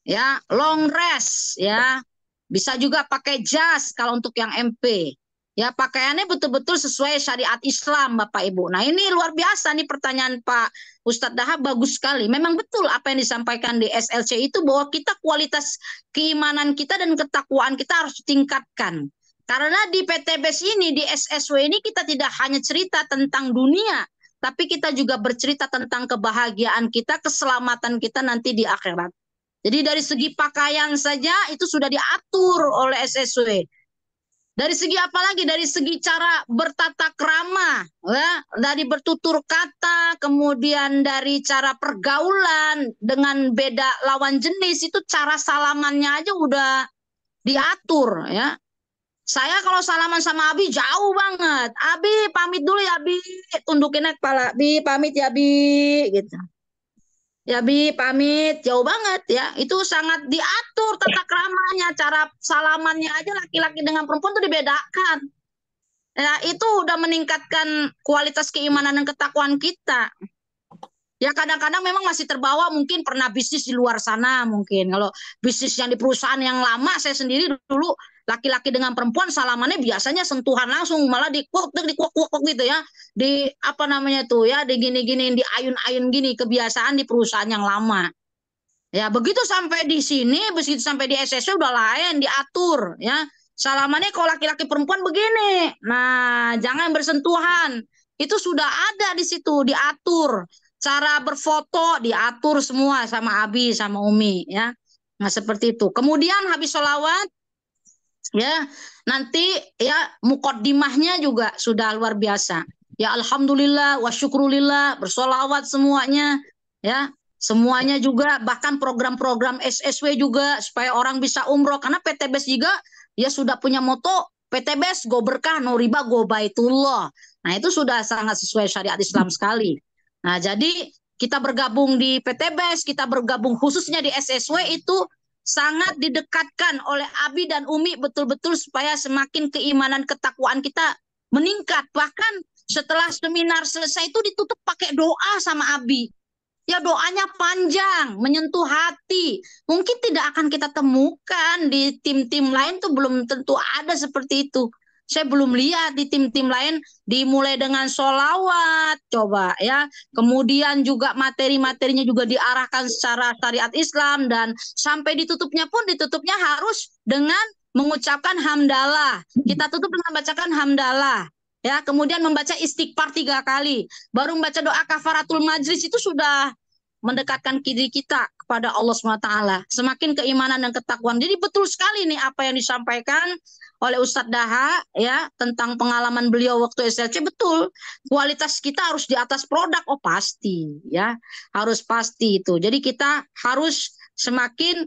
Ya, long dress, ya, bisa juga pakai jas kalau untuk yang MP. Ya, pakaiannya betul-betul sesuai syariat Islam, Bapak Ibu. Nah, ini luar biasa nih pertanyaan Pak Ustadz Daha bagus sekali. Memang betul apa yang disampaikan di SLC itu bahwa kita kualitas keimanan kita dan ketakwaan kita harus ditingkatkan. Karena di PT BES ini, di SSW ini kita tidak hanya cerita tentang dunia, tapi kita juga bercerita tentang kebahagiaan kita, keselamatan kita nanti di akhirat. Jadi dari segi pakaian saja itu sudah diatur oleh SSW. Dari segi apa lagi? Dari segi cara bertata krama, ya, dari bertutur kata, kemudian dari cara pergaulan dengan beda lawan jenis itu cara salamannya aja udah diatur, ya. Saya kalau salaman sama Abi jauh banget. Abi pamit dulu ya Abi. Tundukin kepala. Abi pamit ya Abi. Gitu. Ya Abi pamit. Jauh banget ya. Itu sangat diatur tata keramanya. Cara salamannya aja laki-laki dengan perempuan itu dibedakan. Ya itu udah meningkatkan kualitas keimanan dan ketakwaan kita. Ya kadang-kadang memang masih terbawa mungkin pernah bisnis di luar sana mungkin. Kalau bisnis yang di perusahaan yang lama saya sendiri dulu laki-laki dengan perempuan salamannya biasanya sentuhan langsung malah dikuak gitu ya di apa namanya tuh ya di gini-gini di ayun-ayun gini kebiasaan di perusahaan yang lama ya begitu sampai di sini begitu sampai di SSW udah lain diatur ya salamannya kalau laki-laki perempuan begini nah jangan bersentuhan itu sudah ada di situ diatur cara berfoto diatur semua sama Abi sama Umi ya nah seperti itu kemudian habis sholawat ya nanti ya muqaddimahnya juga sudah luar biasa ya alhamdulillah wa syukrulillah bersolawat semuanya ya semuanya juga bahkan program-program SSW juga supaya orang bisa umroh karena PT BES juga ya sudah punya moto PT BES go berkah no riba go baitullah nah itu sudah sangat sesuai syariat Islam sekali nah jadi kita bergabung di PT BES kita bergabung khususnya di SSW itu sangat didekatkan oleh Abi dan Umi betul-betul supaya semakin keimanan ketakwaan kita meningkat. Bahkan setelah seminar selesai itu ditutup pakai doa sama Abi. Ya doanya panjang, menyentuh hati. Mungkin tidak akan kita temukan di tim-tim lain tuh belum tentu ada seperti itu. Saya belum lihat di tim-tim lain dimulai dengan sholawat, coba ya. Kemudian juga materi-materinya juga diarahkan secara syariat Islam dan sampai ditutupnya pun ditutupnya harus dengan mengucapkan hamdalah. Kita tutup dengan bacakan hamdalah. Ya, kemudian membaca istighfar 3 kali, baru membaca doa kafaratul majlis itu sudah mendekatkan diri kita kepada Allah SWT. Semakin keimanan dan ketakwaan. Jadi betul sekali nih apa yang disampaikan oleh Ustadz Daha ya tentang pengalaman beliau waktu SLC. Betul, kualitas kita harus di atas produk. Oh pasti ya, harus pasti itu. Jadi kita harus semakin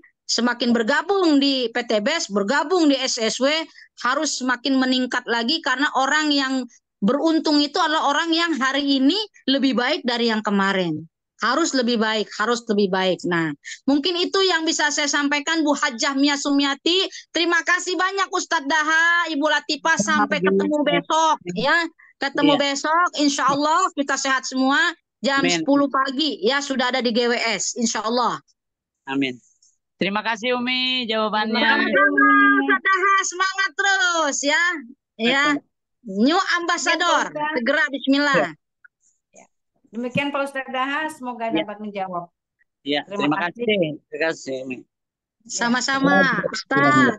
bergabung di PTBS, bergabung di SSW, harus semakin meningkat lagi karena orang yang beruntung itu adalah orang yang hari ini lebih baik dari yang kemarin. Harus lebih baik, harus lebih baik. Nah, mungkin itu yang bisa saya sampaikan Bu Hajjah Mia Sumiati. Terima kasih banyak Ustadz Daha, Ibu Latifah. Sampai ketemu besok ya. Ketemu besok, insya Allah kita sehat semua. Jam 10 pagi ya sudah ada di GWS, insya Allah. Amin. Terima kasih Umi jawabannya. Sama-sama Ustadz Daha, semangat terus ya. Ya, new ambassador. Segera bismillah. Demikian Pak Ustadz Daha, semoga dapat menjawab. Ya, terima kasih. Terima kasih Umi. Sama-sama Ustadz.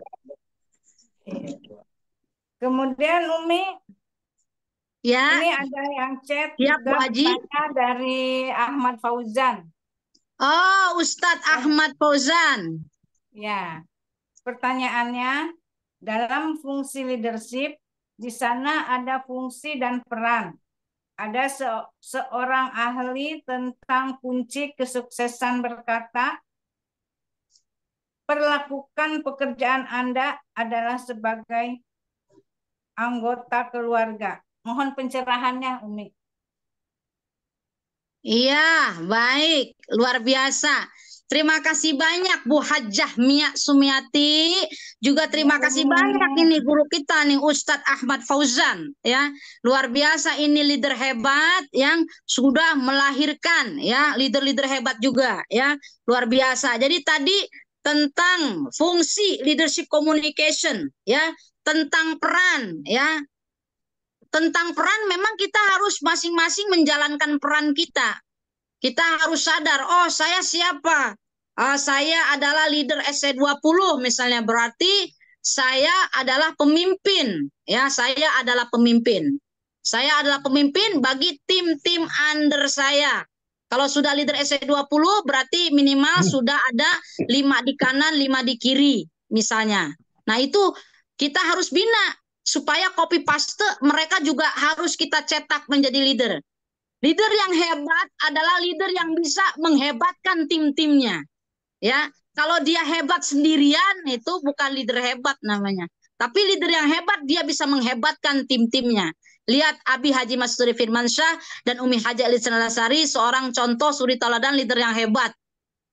Kemudian Umi, ya. Ini ada yang chat ya, juga pertanyaan dari Ahmad Fauzan. Oh, Ustadz Ahmad Fauzan. Ya, pertanyaannya, dalam fungsi leadership, di sana ada fungsi dan peran. Ada seorang ahli tentang kunci kesuksesan berkata, perlakukan pekerjaan Anda adalah sebagai anggota keluarga. Mohon pencerahannya, Umi. Iya, baik. Luar biasa. Terima kasih banyak Bu Hajjah Mia Sumiati. Juga terima kasih banyak ini guru kita nih Ustadz Ahmad Fauzan ya. Luar biasa ini leader hebat yang sudah melahirkan ya leader-leader hebat juga ya. Luar biasa. Jadi tadi tentang fungsi leadership communication ya, tentang peran ya. Tentang peran memang kita harus masing-masing menjalankan peran kita. Kita harus sadar, oh saya siapa? Saya adalah leader SC20 misalnya, berarti saya adalah pemimpin. Ya, saya adalah pemimpin. Saya adalah pemimpin bagi tim-tim under saya. Kalau sudah leader SC20 berarti minimal sudah ada 5 di kanan, 5 di kiri misalnya. Nah itu kita harus bina supaya copy paste mereka juga harus kita cetak menjadi leader. Leader yang hebat adalah leader yang bisa menghebatkan tim-timnya. Ya, kalau dia hebat sendirian itu bukan leader hebat namanya. Tapi leader yang hebat dia bisa menghebatkan tim-timnya. Lihat Abi Haji Masuri Firmansyah dan Umi Haji Alice Nalasari, seorang contoh suri teladan leader yang hebat.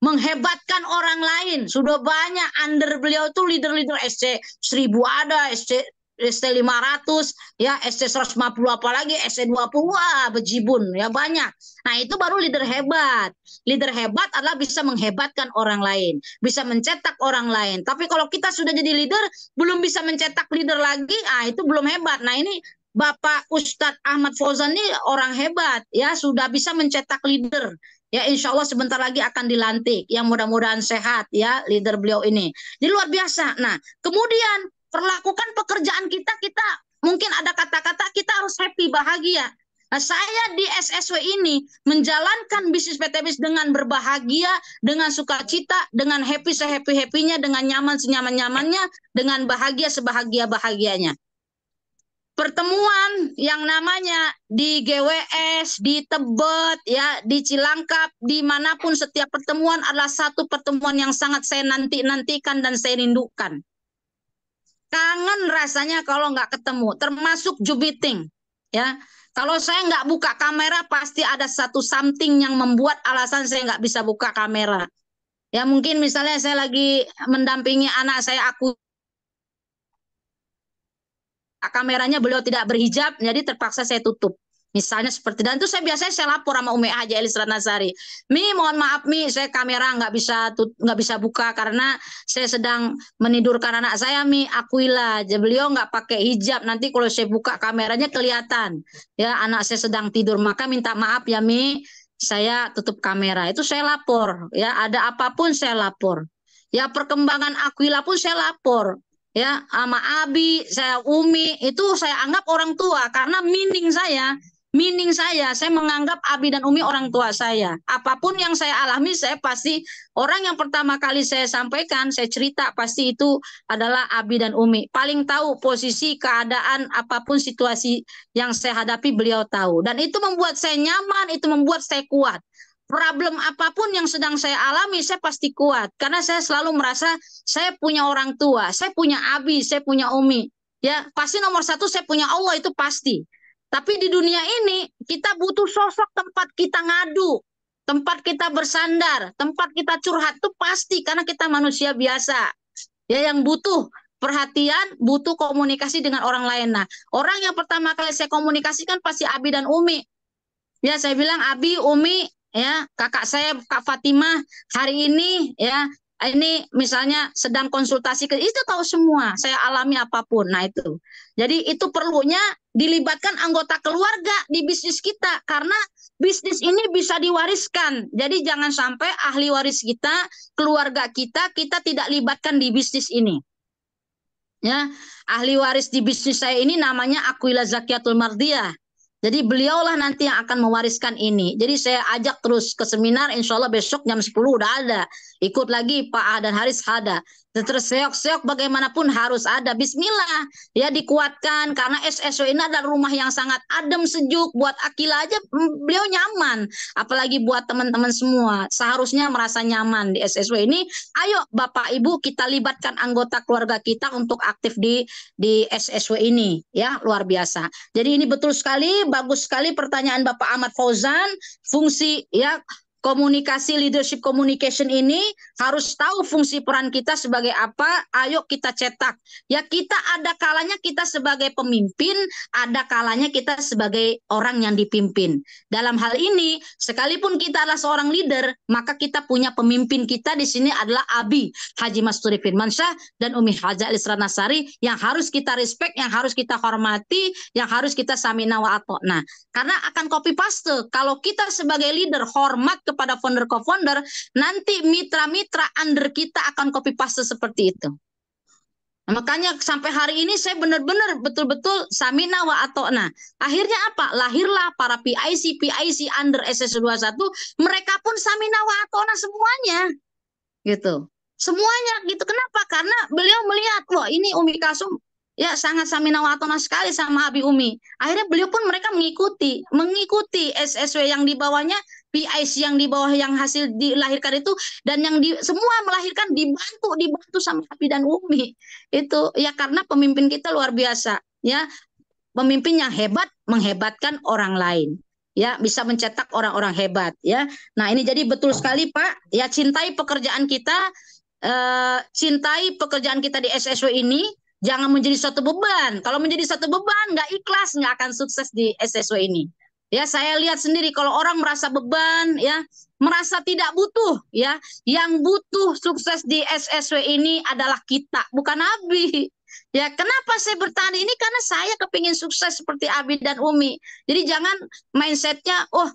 Menghebatkan orang lain. Sudah banyak under beliau itu leader-leader SC 1000 ada, SC 500 ya, SC 150 apalagi SC 20 bejibun ya banyak. Nah itu baru leader hebat. Leader hebat adalah bisa menghebatkan orang lain, bisa mencetak orang lain. Tapi kalau kita sudah jadi leader belum bisa mencetak leader lagi, itu belum hebat. Nah ini Bapak Ustadz Ahmad Fauzan ini orang hebat ya, sudah bisa mencetak leader. Ya insya Allah sebentar lagi akan dilantik. Yang mudah-mudahan sehat ya leader beliau ini. Jadi luar biasa. Nah kemudian perlakukan pekerjaan kita mungkin ada kata-kata kita harus happy, bahagia. Nah, saya di SSW ini menjalankan bisnis PTBS dengan berbahagia, dengan sukacita, dengan happy sehappy-happynya, dengan nyaman senyaman-nyamannya, dengan bahagia sebahagia-bahagianya. Pertemuan yang namanya di GWS, di Tebet, ya, di Cilangkap, dimanapun setiap pertemuan adalah satu pertemuan yang sangat saya nantikan dan saya rindukan. Kangen rasanya kalau nggak ketemu, termasuk Zoom meeting. Ya, kalau saya nggak buka kamera pasti ada satu something yang membuat alasan saya nggak bisa buka kamera. Ya mungkin misalnya saya lagi mendampingi anak saya, aku kameranya beliau tidak berhijab, jadi terpaksa saya tutup. Misalnya seperti, dan itu biasanya saya lapor sama Umi Haji Elis Ratnasari. Mi, mohon maaf Mi, saya kamera nggak bisa buka karena saya sedang menidurkan anak saya Mi, akuilah. Beliau nggak pakai hijab, nanti kalau saya buka kameranya kelihatan. Ya, anak saya sedang tidur, maka minta maaf ya Mi, saya tutup kamera. Itu saya lapor. Ya, ada apapun saya lapor. Ya, perkembangan Aquila pun saya lapor. Ya, sama Abi, saya Umi, itu saya anggap orang tua karena Mining saya menganggap Abi dan Umi orang tua saya. Apapun yang saya alami, saya pasti orang yang pertama kali saya sampaikan, saya cerita pasti itu adalah Abi dan Umi. Paling tahu posisi, keadaan, apapun situasi yang saya hadapi, beliau tahu. Dan itu membuat saya nyaman, itu membuat saya kuat. Problem apapun yang sedang saya alami, saya pasti kuat. Karena saya selalu merasa saya punya orang tua, saya punya Abi, saya punya Umi. Ya, pasti nomor satu saya punya Allah, itu pasti. Tapi di dunia ini kita butuh sosok tempat kita ngadu, tempat kita bersandar, tempat kita curhat, itu pasti karena kita manusia biasa. Ya, yang butuh perhatian, butuh komunikasi dengan orang lain. Nah, orang yang pertama kali saya komunikasikan pasti Abi dan Umi. Ya, saya bilang Abi, Umi, ya, kakak saya Kak Fatimah hari ini ya, ini misalnya sedang konsultasi itu tahu semua, saya alami apapun. Nah, itu. Jadi itu perlunya dilibatkan anggota keluarga di bisnis kita karena bisnis ini bisa diwariskan. Jadi jangan sampai ahli waris kita, keluarga kita tidak libatkan di bisnis ini. Ya, ahli waris di bisnis saya ini namanya Aquila Zakiatul Mardiyah. Jadi beliaulah nanti yang akan mewariskan ini. Jadi saya ajak terus ke seminar, insya Allah besok jam 10 udah ada. Ikut lagi Pak A dan Haris ada. Terus seok-seok bagaimanapun harus ada. Bismillah. Ya, dikuatkan karena SSW ini adalah rumah yang sangat adem, sejuk. Buat Akila aja beliau nyaman. Apalagi buat teman-teman semua. Seharusnya merasa nyaman di SSW ini. Ayo Bapak Ibu kita libatkan anggota keluarga kita untuk aktif di SSW ini. Ya, luar biasa. Jadi ini betul sekali, bagus sekali pertanyaan Bapak Ahmad Fauzan. Fungsi ya komunikasi, leadership communication ini harus tahu fungsi peran kita sebagai apa. Ayo kita cetak. Ya, kita ada kalanya kita sebagai pemimpin, ada kalanya kita sebagai orang yang dipimpin. Dalam hal ini, sekalipun kita adalah seorang leader, maka kita punya pemimpin kita di sini adalah Abi Haji Masturi Firmansyah dan Umi Haji Elis Ratnasari yang harus kita respect, yang harus kita hormati, yang harus kita samina wa ata'na. Karena akan copy paste. Kalau kita sebagai leader hormat kepada founder co-founder, nanti mitra-mitra under kita akan copy paste seperti itu. Nah, makanya sampai hari ini saya benar-benar betul-betul samina wa ata'na. Akhirnya apa? Lahirlah para PIC under SS21, mereka pun samina wa ata'na semuanya. Gitu. Semuanya gitu. Kenapa? Karena beliau melihat, wah ini Umi Kasum ya sangat samina wa ata'na sekali sama Abi Umi. Akhirnya beliau pun mereka mengikuti SSW yang di bawahnya, PIC yang di bawah yang hasil dilahirkan itu, dan yang semua melahirkan dibantu sama Abi dan Umi. Itu ya karena pemimpin kita luar biasa ya. Pemimpin yang hebat menghebatkan orang lain. Ya, bisa mencetak orang-orang hebat ya. Nah, ini jadi betul sekali Pak. Ya, cintai pekerjaan kita di SSW ini. Jangan menjadi suatu beban. Kalau menjadi suatu beban, nggak ikhlas, nggak akan sukses di SSW ini. Ya, saya lihat sendiri kalau orang merasa beban, ya, merasa tidak butuh, ya, yang butuh sukses di SSW ini adalah kita, bukan Abi. Ya, kenapa saya bertahan ini? Karena saya kepingin sukses seperti Abi dan Umi. Jadi jangan mindsetnya, oh,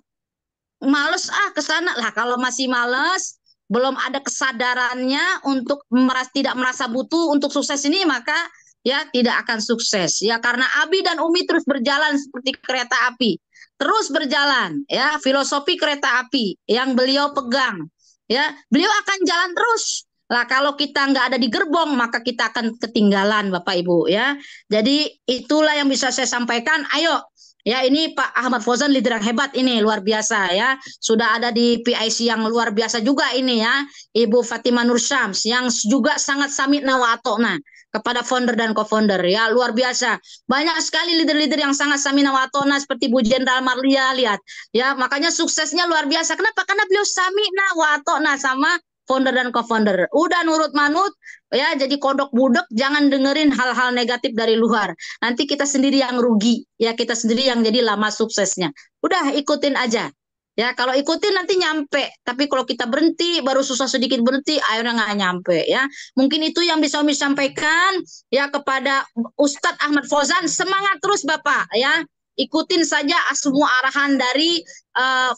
males ke sana lah. Kalau masih males, belum ada kesadarannya untuk tidak merasa butuh untuk sukses ini, maka ya tidak akan sukses. Ya, karena Abi dan Umi terus berjalan seperti kereta api. Terus berjalan, ya, filosofi kereta api yang beliau pegang. Ya, beliau akan jalan terus. Lah, kalau kita nggak ada di gerbong, maka kita akan ketinggalan, Bapak Ibu, ya. Jadi itulah yang bisa saya sampaikan. Ayo, ya, ini Pak Ahmad Fauzan leader yang hebat ini, luar biasa ya. Sudah ada di PIC yang luar biasa juga ini ya. Ibu Fatimah Nur Syams yang juga sangat samina wa ata'na kepada founder dan co-founder ya, luar biasa. Banyak sekali leader-leader yang sangat samina wa ata'na seperti Bu Jenderal Marlia, lihat ya, makanya suksesnya luar biasa. Kenapa? Karena beliau samina wa ata'na sama founder dan co-founder. Udah nurut manut, ya jadi kodok budek, jangan dengerin hal-hal negatif dari luar. Nanti kita sendiri yang rugi, ya kita sendiri yang jadi lama suksesnya. Udah ikutin aja. Ya kalau ikutin nanti nyampe, tapi kalau kita berhenti baru susah sedikit berhenti, akhirnya nggak nyampe ya. Mungkin itu yang bisa Umi sampaikan ya kepada Ustadz Ahmad Fauzan. Semangat terus Bapak ya. Ikutin saja semua arahan dari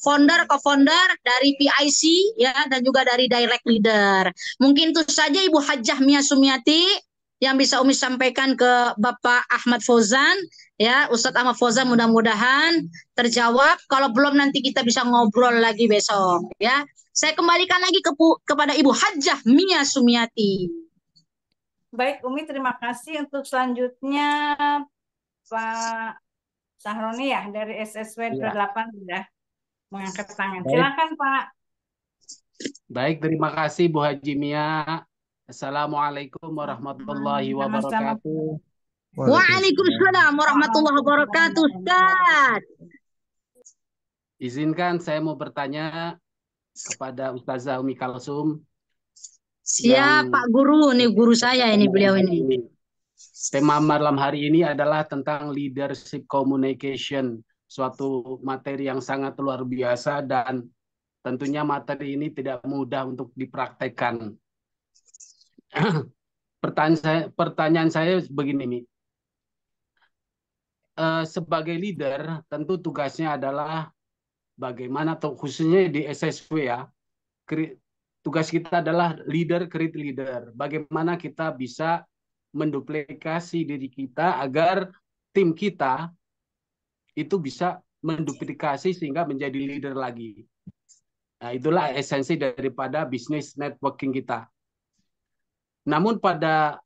founder, co-founder, dari PIC ya dan juga dari direct leader. Mungkin itu saja Ibu Hajjah Mia Sumiati yang bisa Umi sampaikan ke Bapak Ahmad Fauzan ya. Ustadz Ahmad Fauzan mudah-mudahan terjawab. Kalau belum nanti kita bisa ngobrol lagi besok ya. Saya kembalikan lagi kepada Ibu Hajjah Mia Sumiati. Baik Umi, terima kasih. Untuk selanjutnya Pak Sahroni ya dari SSW 28 sudah mengangkat tangan. Silakan Pak. Baik, terima kasih Bu Haji Mia. Assalamualaikum warahmatullahi wabarakatuh. Waalaikumsalam warahmatullahi wabarakatuh, Ustaz. Izinkan saya mau bertanya kepada Ustazah Umi Kalsum. Siap Pak Guru, ini guru saya ini beliau ini. Tema malam hari ini adalah tentang leadership communication, suatu materi yang sangat luar biasa dan tentunya materi ini tidak mudah untuk dipraktekkan. Pertanyaan saya begini nih. Sebagai leader tentu tugasnya adalah bagaimana khususnya di SSW ya. Tugas kita adalah leader create leader. Bagaimana kita bisa menduplikasi diri kita agar tim kita itu bisa menduplikasi sehingga menjadi leader lagi. Nah, itulah esensi daripada bisnis networking kita. Namun pada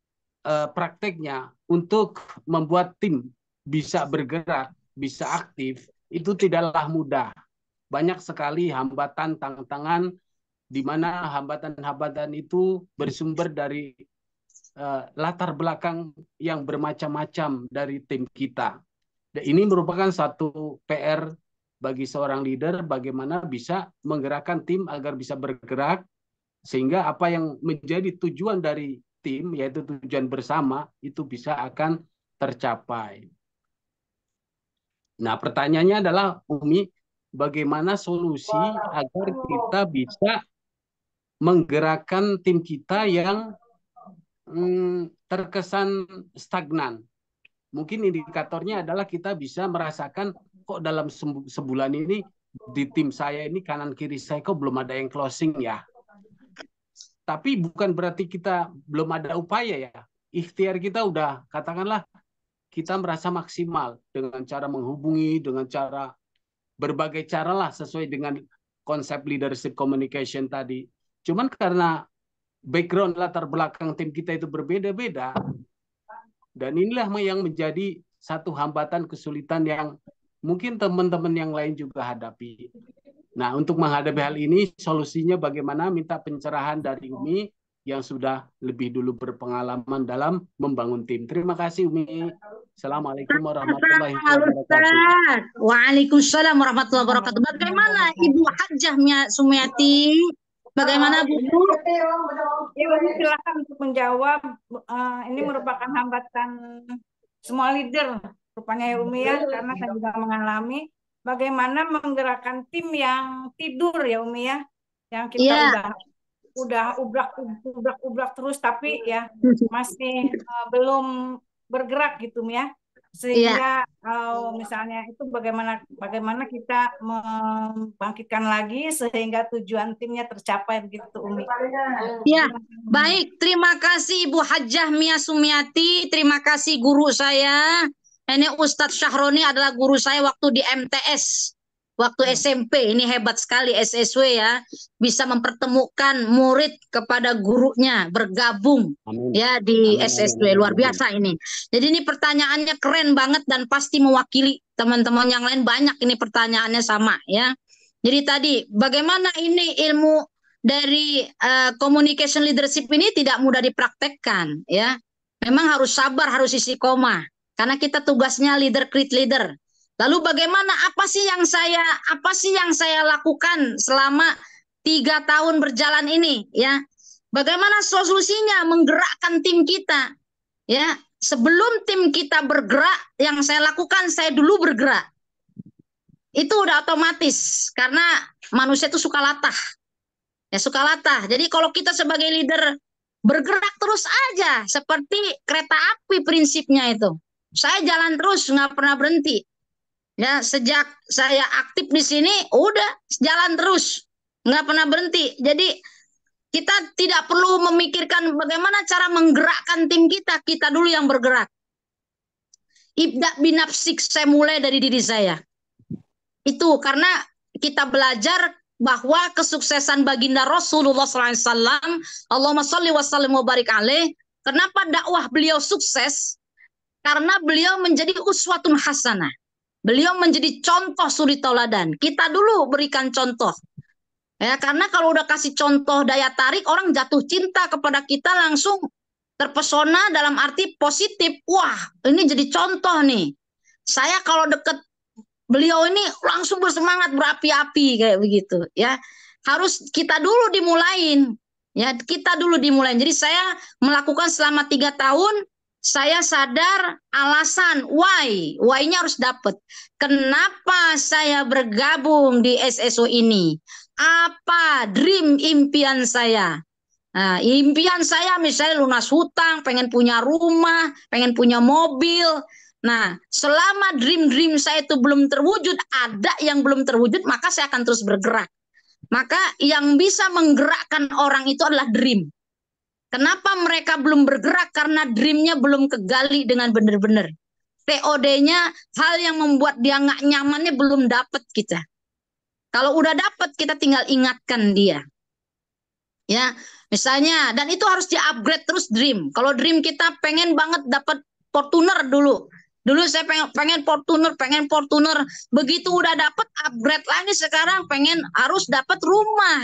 prakteknya untuk membuat tim bisa bergerak, bisa aktif, itu tidaklah mudah. Banyak sekali hambatan, tantangan, di mana hambatan-hambatan itu bersumber dari latar belakang yang bermacam-macam dari tim kita. Dan ini merupakan satu PR bagi seorang leader, bagaimana bisa menggerakkan tim agar bisa bergerak, sehingga apa yang menjadi tujuan dari tim, yaitu tujuan bersama, itu bisa akan tercapai. Nah, pertanyaannya adalah, Umi, bagaimana solusi agar kita bisa menggerakkan tim kita yang terkesan stagnan. Mungkin indikatornya adalah kita bisa merasakan kok dalam sebulan ini di tim saya ini kanan kiri saya kok belum ada yang closing ya. Tapi bukan berarti kita belum ada upaya ya. Ikhtiar kita udah, katakanlah kita merasa maksimal dengan cara menghubungi, dengan cara berbagai cara lah sesuai dengan konsep leadership communication tadi. Cuman karena background latar belakang tim kita itu berbeda-beda, dan inilah yang menjadi satu hambatan kesulitan yang mungkin teman-teman yang lain juga hadapi. Nah, untuk menghadapi hal ini, solusinya bagaimana? Minta pencerahan dari Umi yang sudah lebih dulu berpengalaman dalam membangun tim. Terima kasih Umi. Assalamualaikum warahmatullahi wabarakatuh. Waalaikumsalam warahmatullahi wabarakatuh. Bagaimana Ibu Hajjah Mia Sumiati? Bagaimana Bu? Ya, silakan untuk menjawab. Ini merupakan hambatan semua leader, rupanya ya Umi ya, karena saya juga mengalami bagaimana menggerakkan tim yang tidur ya Umi ya, yang kita udah ubrak terus tapi ya masih belum bergerak gitu Umi ya. Sehingga misalnya itu bagaimana kita membangkitkan lagi sehingga tujuan timnya tercapai begitu Umi. Ya, baik. Terima kasih Ibu Hajjah Mia Sumiati. Terima kasih guru saya. Ini Ustadz Syahroni adalah guru saya waktu di MTS. Waktu SMP, ini hebat sekali SSW ya, bisa mempertemukan murid kepada gurunya, bergabung ya di SSW, luar biasa ini. Jadi ini pertanyaannya keren banget dan pasti mewakili teman-teman yang lain, banyak ini pertanyaannya sama ya. Jadi tadi bagaimana ini ilmu dari communication leadership ini tidak mudah dipraktekkan ya. Memang harus sabar, harus isi koma karena kita tugasnya leader create leader. Lalu bagaimana apa sih yang saya lakukan selama 3 tahun berjalan ini, ya. Bagaimana solusinya menggerakkan tim kita? Ya, sebelum tim kita bergerak, yang saya lakukan, saya dulu bergerak. Itu udah otomatis karena manusia itu suka latah. Ya, suka latah. Jadi kalau kita sebagai leader bergerak terus aja seperti kereta api prinsipnya itu. Saya jalan terus, nggak pernah berhenti. Ya, sejak saya aktif di sini udah jalan terus, nggak pernah berhenti. Jadi kita tidak perlu memikirkan bagaimana cara menggerakkan tim kita. Kita dulu yang bergerak. Ibda binafsik, saya mulai dari diri saya. Itu karena kita belajar bahwa kesuksesan baginda Rasulullah SAW, Allahumma sholli wa sallim wa barik alaih. Kenapa dakwah beliau sukses? Karena beliau menjadi uswatun hasanah. Beliau menjadi contoh suri tauladan. Kita dulu berikan contoh. Ya, karena kalau udah kasih contoh daya tarik, orang jatuh cinta kepada kita langsung terpesona dalam arti positif. Wah, ini jadi contoh nih. Saya kalau deket beliau ini langsung bersemangat, berapi-api kayak begitu. Ya, harus kita dulu dimulain. Ya, kita dulu dimulain. Jadi saya melakukan selama 3 tahun. Saya sadar alasan why-nya harus dapat. Kenapa saya bergabung di SSO ini? Apa dream impian saya? Nah, impian saya misalnya lunas hutang, pengen punya rumah, pengen punya mobil. Nah, selama dream saya itu belum terwujud, ada yang belum terwujud, maka saya akan terus bergerak. Maka yang bisa menggerakkan orang itu adalah dream. Kenapa mereka belum bergerak? Karena dreamnya belum kegali dengan benar-benar. TOD-nya, hal yang membuat dia nggak nyamannya belum dapat kita. Kalau udah dapat, kita tinggal ingatkan dia. Ya, misalnya, dan itu harus di-upgrade terus dream. Kalau dream kita pengen banget dapat Fortuner dulu. Dulu saya pengen Fortuner. Begitu udah dapat, upgrade lagi sekarang pengen harus dapat rumah.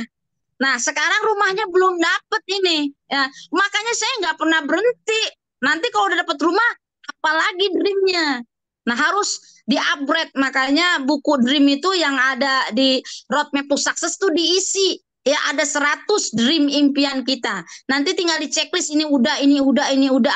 Nah, sekarang rumahnya belum dapat ini. Ya, makanya saya nggak pernah berhenti. Nanti kalau udah dapat rumah, apalagi dreamnya. Nah, harus di-upgrade. Makanya buku dream itu yang ada di Roadmap to Success itu diisi. Ya, ada 100 dream impian kita. Nanti tinggal di checklist ini udah,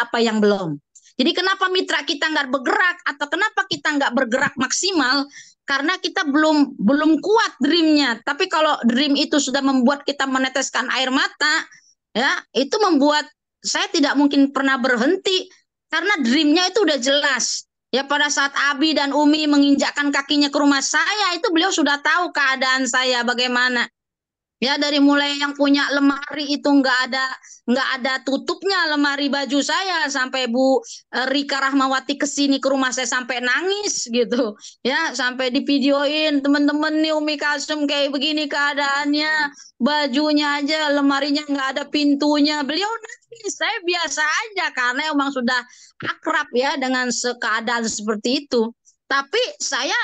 apa yang belum. Jadi kenapa mitra kita nggak bergerak atau kenapa kita nggak bergerak maksimal? Karena kita belum kuat dreamnya. Tapi kalau dream itu sudah membuat kita meneteskan air mata, ya itu membuat saya tidak mungkin pernah berhenti karena dreamnya itu udah jelas. Ya, pada saat Abi dan Umi menginjakkan kakinya ke rumah saya, itu beliau sudah tahu keadaan saya bagaimana. Ya, dari mulai yang punya lemari itu nggak ada tutupnya lemari baju saya, sampai Bu Rika Rahmawati kesini ke rumah saya sampai nangis gitu. Ya, sampai divideoin teman-teman nih, Umi Kasum kayak begini keadaannya, bajunya aja lemarinya nggak ada pintunya. Beliau nangis, saya biasa aja karena emang sudah akrab ya dengan keadaan seperti itu. Tapi saya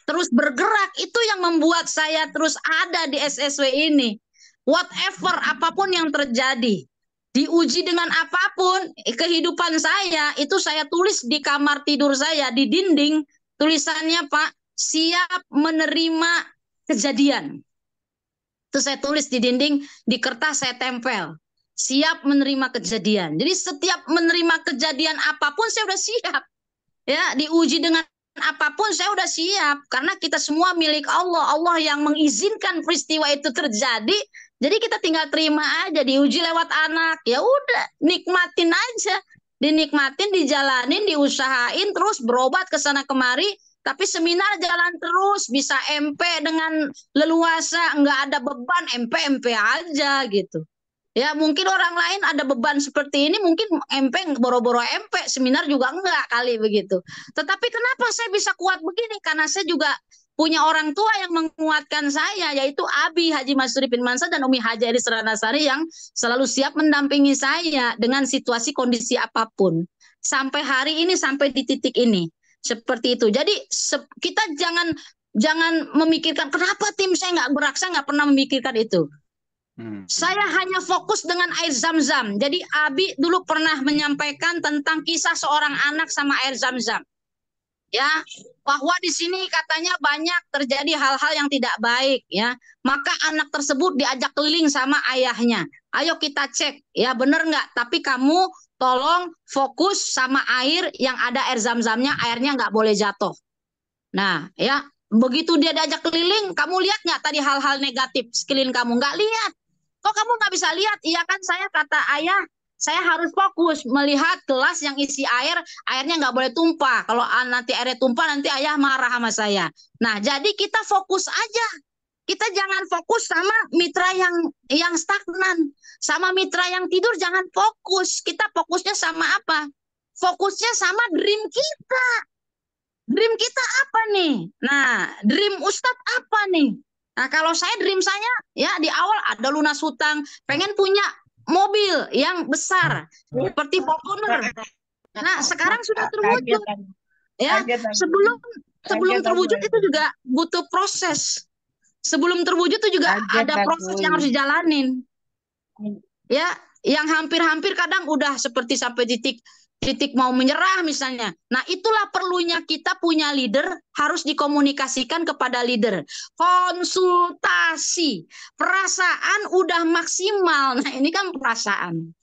terus bergerak, itu yang membuat saya terus ada di SSW ini. Whatever, apapun yang terjadi, diuji dengan apapun, kehidupan saya, itu saya tulis di kamar tidur saya, di dinding, tulisannya Pak, siap menerima kejadian. Itu saya tulis di dinding, di kertas saya tempel. Siap menerima kejadian. Jadi setiap menerima kejadian apapun, saya udah siap. Ya, diuji dengan apapun saya udah siap, karena kita semua milik Allah. Allah yang mengizinkan peristiwa itu terjadi. Jadi kita tinggal terima aja. Diuji lewat anak, ya udah nikmatin aja, dinikmatin, dijalanin, diusahain, terus berobat ke sana kemari. Tapi seminar jalan terus, bisa MP dengan leluasa, nggak ada beban, MP aja gitu. Ya, mungkin orang lain ada beban seperti ini, mungkin MP, boro-boro MP, seminar juga enggak kali begitu. Tetapi kenapa saya bisa kuat begini? Karena saya juga punya orang tua yang menguatkan saya, yaitu Abi Haji Masuri bin Mansur dan Umi Haji Elis Ranasari yang selalu siap mendampingi saya dengan situasi kondisi apapun. Sampai hari ini, sampai di titik ini. Seperti itu. Jadi kita jangan memikirkan kenapa tim saya nggak gerak, saya nggak pernah memikirkan itu. Saya hanya fokus dengan air zam-zam. Jadi Abi dulu pernah menyampaikan tentang kisah seorang anak sama air zam-zam. ya, bahwa di sini katanya banyak terjadi hal-hal yang tidak baik, ya. Maka anak tersebut diajak keliling sama ayahnya. Ayo kita cek, ya bener nggak? Tapi kamu tolong fokus sama air yang ada air zam-zamnya, airnya nggak boleh jatuh. Nah, ya, begitu dia diajak keliling, kamu lihat nggak tadi hal-hal negatif sekeliling kamu? Nggak lihat. Kok kamu nggak bisa lihat? Iya kan, saya kata ayah, saya harus fokus melihat gelas yang isi air, airnya nggak boleh tumpah. Kalau nanti airnya tumpah, nanti ayah marah sama saya. Nah, jadi kita fokus aja. Kita jangan fokus sama mitra yang stagnan, sama mitra yang tidur jangan fokus. Kita fokusnya sama apa? Fokusnya sama dream kita. Dream kita apa nih? Nah, dream Ustadz apa nih? Nah, kalau saya dream saya ya di awal ada lunas hutang, pengen punya mobil yang besar seperti Fortuner. Nah, sekarang sudah terwujud. Ya, sebelum terwujud itu juga butuh proses. Sebelum terwujud itu juga ada proses yang harus dijalanin. Ya, yang hampir-hampir kadang udah seperti sampai titik mau menyerah misalnya. Nah, itulah perlunya kita punya leader, harus dikomunikasikan kepada leader. Konsultasi. Perasaan udah maksimal. Nah, ini kan perasaan.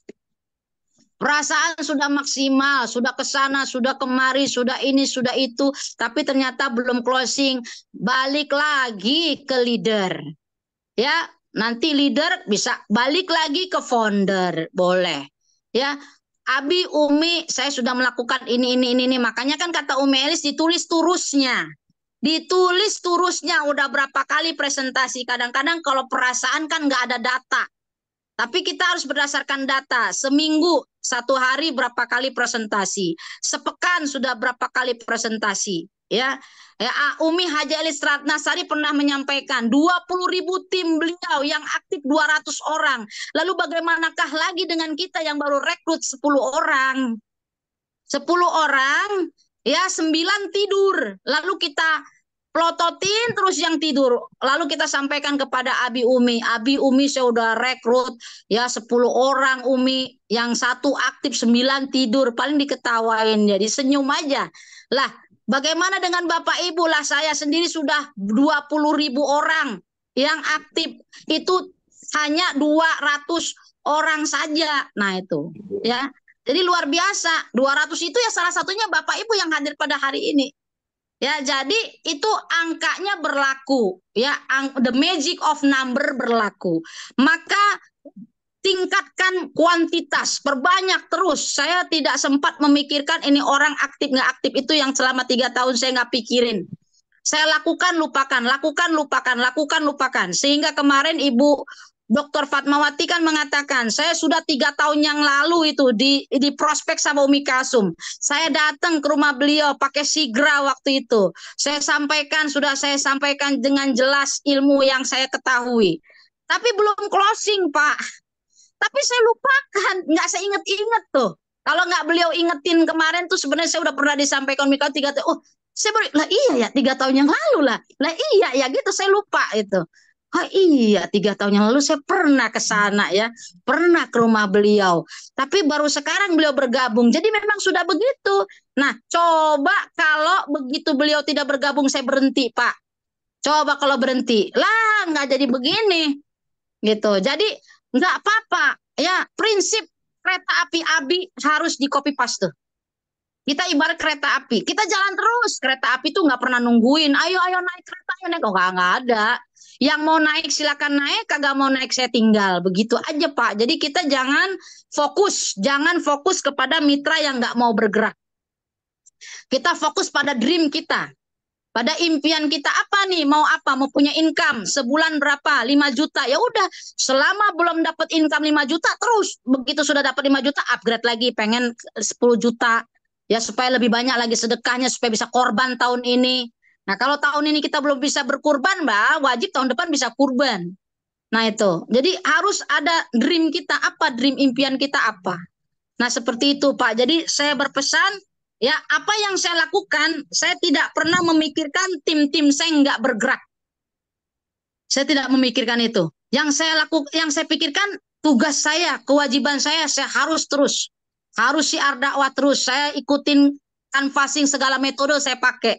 Perasaan sudah maksimal, sudah ke sana, sudah kemari, sudah ini, sudah itu, tapi ternyata belum closing. Balik lagi ke leader. Ya, nanti leader bisa balik lagi ke founder, boleh. Ya, Abi, Umi, saya sudah melakukan ini. Makanya kan kata Umi Elis ditulis turusnya. Ditulis turusnya, udah berapa kali presentasi. Kadang-kadang kalau perasaan kan nggak ada data. Tapi kita harus berdasarkan data. Seminggu, 1 hari berapa kali presentasi. Sepekan sudah berapa kali presentasi. Ya, Umi Haji Elis Ratnasari pernah menyampaikan 20.000 tim beliau yang aktif 200 orang. Lalu bagaimanakah lagi dengan kita yang baru rekrut 10 orang? 10 orang, ya 9 tidur. Lalu kita plototin terus yang tidur. Lalu kita sampaikan kepada Abi Umi. Abi Umi saya udah rekrut ya 10 orang Umi. Yang 1 aktif 9 tidur. Paling diketawain. Jadi senyum aja. Lah, bagaimana dengan Bapak Ibu? Lah saya sendiri sudah 20.000 orang yang aktif. Itu hanya 200 orang saja. Nah itu ya. Jadi luar biasa. 200 itu ya salah satunya Bapak Ibu yang hadir pada hari ini. Ya, jadi itu angkanya berlaku, ya, the magic of number berlaku. Maka tingkatkan kuantitas, perbanyak terus. Saya tidak sempat memikirkan ini orang aktif nggak aktif, itu yang selama 3 tahun saya nggak pikirin. Saya lakukan, lupakan, lupakan. Sehingga kemarin Ibu Dr. Fatmawati kan mengatakan, saya sudah 3 tahun yang lalu itu di prospek sama Umi Kasum. Saya datang ke rumah beliau pakai sigra waktu itu. Sudah saya sampaikan dengan jelas ilmu yang saya ketahui. Tapi belum closing, Pak. Tapi saya lupakan, nggak saya inget-inget tuh. Kalau nggak beliau ingetin kemarin tuh sebenarnya saya udah pernah disampaikan Umi Kasum 3 tahun. Oh, saya baru, lah iya ya 3 tahun yang lalu lah. Lah iya ya gitu, saya lupa itu. Oh iya, 3 tahun yang lalu saya pernah ke sana ya, pernah ke rumah beliau. Tapi baru sekarang beliau bergabung. Jadi memang sudah begitu. Nah, coba kalau begitu beliau tidak bergabung, saya berhenti, Pak. Coba kalau berhenti, lah nggak jadi begini, gitu. Jadi nggak apa-apa. Ya, prinsip kereta api Abi harus di copy paste. Kita ibarat kereta api, kita jalan terus. Kereta api tuh nggak pernah nungguin. Ayo naik kereta, ayo naik. Oh nggak ada. Yang mau naik silakan naik, kagak mau naik saya tinggal. Begitu aja Pak. Jadi kita jangan fokus kepada mitra yang nggak mau bergerak. Kita fokus pada dream kita, pada impian kita apa nih? Mau apa? Mau punya income sebulan berapa? 5 juta. Ya udah, selama belum dapat income 5 juta terus. Begitu sudah dapat 5 juta, upgrade lagi, pengen 10 juta. Ya supaya lebih banyak lagi sedekahnya, supaya bisa korban tahun ini. Nah kalau tahun ini kita belum bisa berkurban, Mbak, wajib tahun depan bisa kurban. Nah itu, jadi harus ada dream kita apa, dream impian kita apa. Nah seperti itu Pak, jadi saya berpesan, ya apa yang saya lakukan, saya tidak pernah memikirkan tim-tim saya nggak bergerak. Saya tidak memikirkan itu. Yang saya pikirkan tugas saya, kewajiban saya harus terus. Harus siar dakwah terus. Saya ikutin canvassing segala metode saya pakai.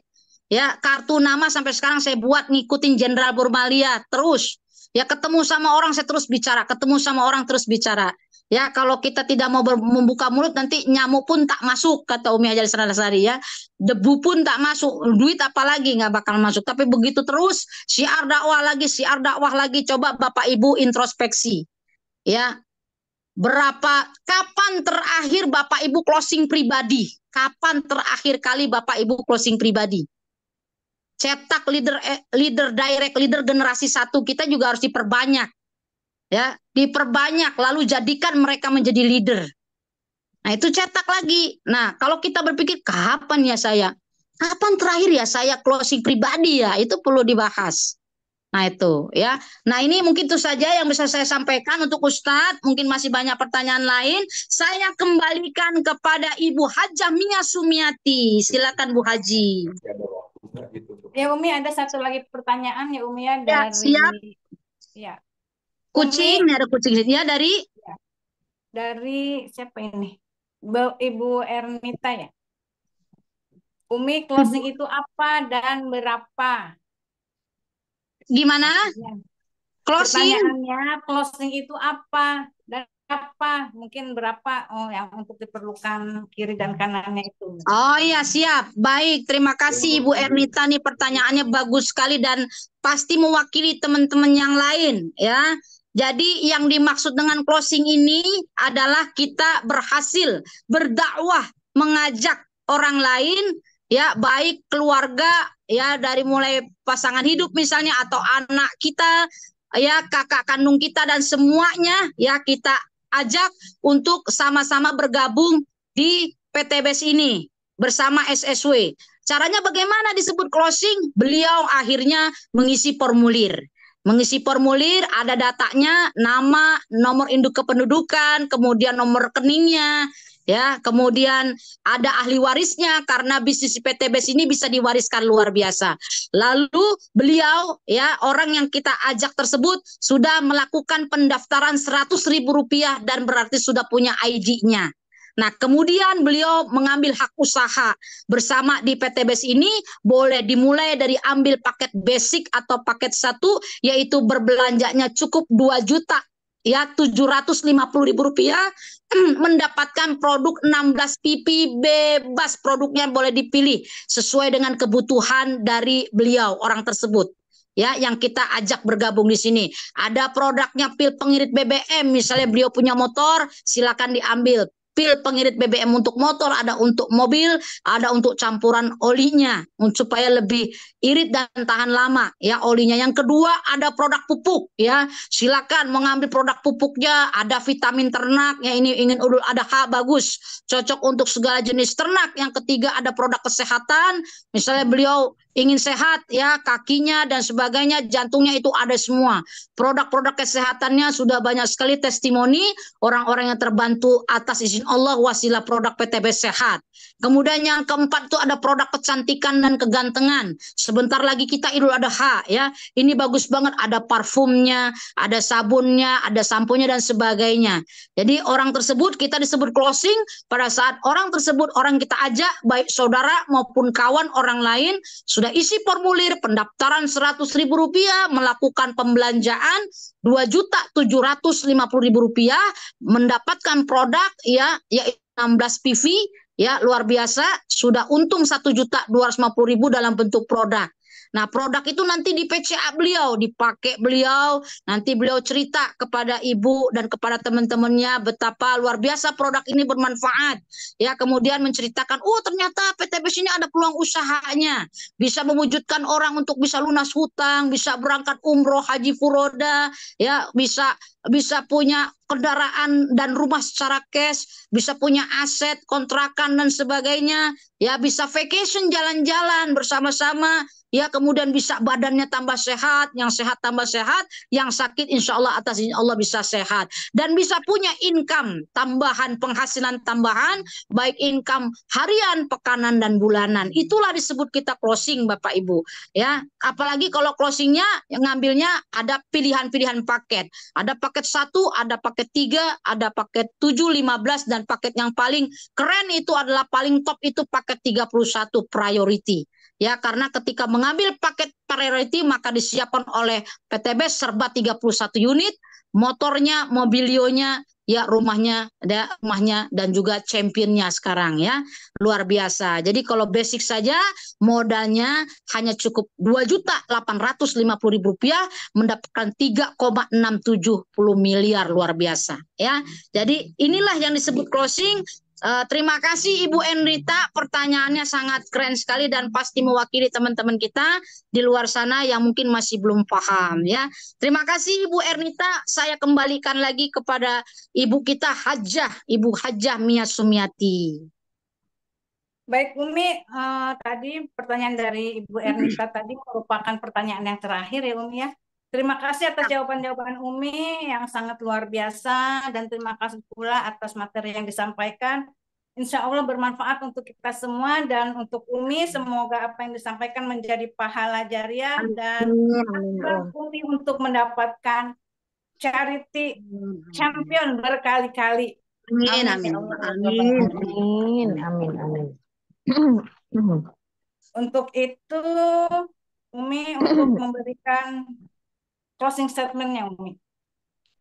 Ya, kartu nama sampai sekarang saya buat ngikutin Jenderal Burmalia terus. Ya, ketemu sama orang saya terus bicara, ketemu sama orang terus bicara. Ya, kalau kita tidak mau membuka mulut nanti nyamuk pun tak masuk, kata Umi Hajar Sari ya. Debu pun tak masuk, duit apalagi nggak bakal masuk. Tapi begitu terus, syiar dakwah lagi, coba Bapak Ibu introspeksi. Ya, kapan terakhir Bapak Ibu closing pribadi? Kapan terakhir kali Bapak Ibu closing pribadi? Cetak leader direct, leader generasi 1 kita juga harus diperbanyak. Ya, diperbanyak lalu jadikan mereka menjadi leader. Nah, itu cetak lagi. Nah, kalau kita berpikir kapan ya saya? Kapan terakhir ya saya closing pribadi ya? Itu perlu dibahas. Nah, itu ya. Nah, ini mungkin itu saja yang bisa saya sampaikan untuk Ustadz. Mungkin masih banyak pertanyaan lain. Saya kembalikan kepada Ibu Hajah Mia Sumiati. Silakan Bu Haji. Ya Umi, ada satu lagi pertanyaan ya Umi ya Ya, dari siap. Ya. Kucing, Umi, ada kucing ya dari siapa ini? Ibu Ernita ya. Umi, closing itu apa dan berapa? Gimana? Closing? Pertanyaannya, closing itu apa dan apa? Mungkin berapa yang untuk diperlukan kiri dan kanannya itu. Oh iya, siap. Baik, terima kasih Ibu Ernita nih, pertanyaannya bagus sekali dan pasti mewakili teman-teman yang lain ya. Jadi yang dimaksud dengan closing ini adalah kita berhasil berdakwah, mengajak orang lain ya, baik keluarga ya, dari mulai pasangan hidup misalnya atau anak kita ya, kakak kandung kita dan semuanya ya, kita ajak untuk sama-sama bergabung di PTBS ini bersama SSW. Caranya bagaimana disebut closing? Beliau akhirnya mengisi formulir. Mengisi formulir, ada datanya, nama, nomor induk kependudukan, kemudian nomor rekeningnya, ya, kemudian ada ahli warisnya karena bisnis PTBS ini bisa diwariskan luar biasa. Lalu beliau ya, orang yang kita ajak tersebut sudah melakukan pendaftaran Rp100.000 dan berarti sudah punya ID-nya. Nah, kemudian beliau mengambil hak usaha bersama di PTBS ini, boleh dimulai dari ambil paket basic atau paket 1, yaitu berbelanjanya cukup 2 juta ya, Rp750.000, mendapatkan produk 16 pipi bebas, produknya boleh dipilih sesuai dengan kebutuhan dari beliau orang tersebut. Ya, yang kita ajak bergabung di sini. Ada produknya pil pengirit BBM, misalnya beliau punya motor, silakan diambil. Pil pengirit BBM untuk motor, ada untuk mobil, ada untuk campuran olinya supaya lebih irit dan tahan lama ya olinya. Yang kedua ada produk pupuk ya, silakan mengambil produk pupuknya, ada vitamin ternak ya, ini ingin ada H bagus, cocok untuk segala jenis ternak. Yang ketiga ada produk kesehatan, misalnya beliau ingin sehat ya, kakinya dan sebagainya, jantungnya, itu ada semua. Produk-produk kesehatannya sudah banyak sekali testimoni orang-orang yang terbantu atas izin Allah wasilah produk PTBS sehat. Kemudian yang keempat itu ada produk kecantikan dan kegantengan. Sebentar lagi kita Idul Adha ya. Ini bagus banget, ada parfumnya, ada sabunnya, ada samponya dan sebagainya. Jadi orang tersebut kita disebut closing pada saat orang tersebut, orang kita ajak baik saudara maupun kawan orang lain sudah isi formulir pendaftaran Rp100.000, melakukan pembelanjaan Rp2.750.000, mendapatkan produk ya, yaitu 16 PV ya, luar biasa, sudah untung Rp1.250.000 dalam bentuk produk. Nah, produk itu nanti di PCA beliau, dipakai beliau, nanti beliau cerita kepada ibu dan kepada teman-temannya betapa luar biasa produk ini bermanfaat. Ya, kemudian menceritakan, oh ternyata PTBS ini ada peluang usahanya, bisa mewujudkan orang untuk bisa lunas hutang, bisa berangkat umroh, haji furoda, ya, bisa punya kendaraan dan rumah secara cash, bisa punya aset, kontrakan dan sebagainya, ya, bisa vacation jalan-jalan bersama-sama, ya, kemudian bisa badannya tambah sehat, yang sehat tambah sehat, yang sakit insya Allah atas izin Allah bisa sehat, dan bisa punya income tambahan, penghasilan tambahan, baik income harian, pekanan dan bulanan. Itulah disebut kita closing Bapak Ibu ya. Apalagi kalau closingnya yang ngambilnya ada pilihan-pilihan paket, ada paket paket 1, ada paket 3, ada paket 7, 15, dan paket yang paling keren itu adalah paling top itu paket 31 priority. Ya, karena ketika mengambil paket priority maka disiapkan oleh PTBS serba 31 unit, motornya, mobilionya, ya rumahnya dan juga championnya sekarang ya. Luar biasa. Jadi kalau basic saja modalnya hanya cukup Rp2.850.000 mendapatkan 3,670 miliar, luar biasa ya. Jadi inilah yang disebut closing. Terima kasih Ibu Enrita, pertanyaannya sangat keren sekali dan pasti mewakili teman-teman kita di luar sana yang mungkin masih belum paham ya. Terima kasih Ibu Ernita, saya kembalikan lagi kepada Ibu kita Ibu Hajah Mia Sumiati. Baik Umi, tadi pertanyaan dari Ibu Ernita tadi merupakan pertanyaan yang terakhir ya Umi ya. Terima kasih atas jawaban-jawaban Umi yang sangat luar biasa dan terima kasih pula atas materi yang disampaikan. Insya Allah bermanfaat untuk kita semua dan untuk Umi semoga apa yang disampaikan menjadi pahala jariah dan Umi untuk mendapatkan charity champion berkali-kali. Amin, amin, amin, amin, amin. Untuk itu Umi untuk memberikan closing statement-nya Umi.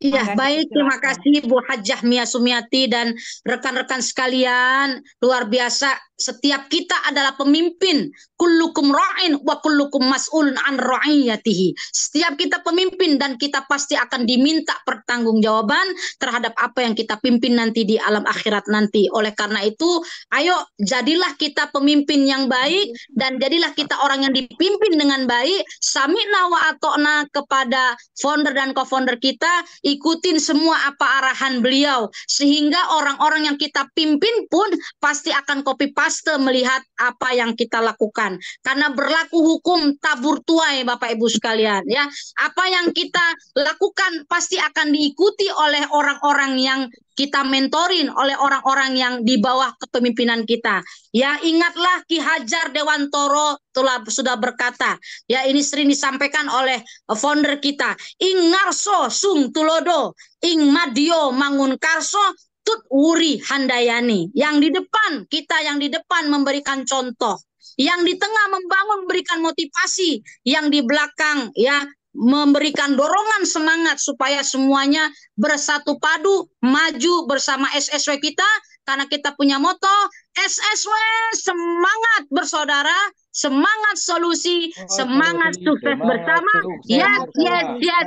Iya, baik. Terima kasih Bu Hajah Mia Sumiati dan rekan-rekan sekalian. Luar biasa. Setiap kita adalah pemimpin. Kullukum ra'in wa kullukum mas'ulun an ra'iyatihi. Setiap kita pemimpin dan kita pasti akan diminta pertanggungjawaban terhadap apa yang kita pimpin nanti di alam akhirat nanti. Oleh karena itu, ayo jadilah kita pemimpin yang baik dan jadilah kita orang yang dipimpin dengan baik. Sami'na wa ata'na kepada founder dan co-founder kita. Ikutin semua apa arahan beliau sehingga orang-orang yang kita pimpin pun pasti akan copy paste melihat apa yang kita lakukan karena berlaku hukum tabur tuai Bapak Ibu sekalian ya. Apa yang kita lakukan pasti akan diikuti oleh orang-orang yang kita mentorin, oleh orang-orang yang di bawah kepemimpinan kita. Ya, ingatlah Ki Hajar Dewantoro sudah berkata, ya ini sering disampaikan oleh founder kita, ing ngarso sung tulodo, ing madio mangun karso, tut wuri handayani. Yang di depan, kita yang di depan memberikan contoh, yang di tengah membangun memberikan motivasi, yang di belakang ya memberikan dorongan semangat supaya semuanya bersatu padu maju bersama SSW kita karena kita punya moto SSW semangat bersaudara, semangat solusi, semangat sukses bersama. Yes, yes, yes.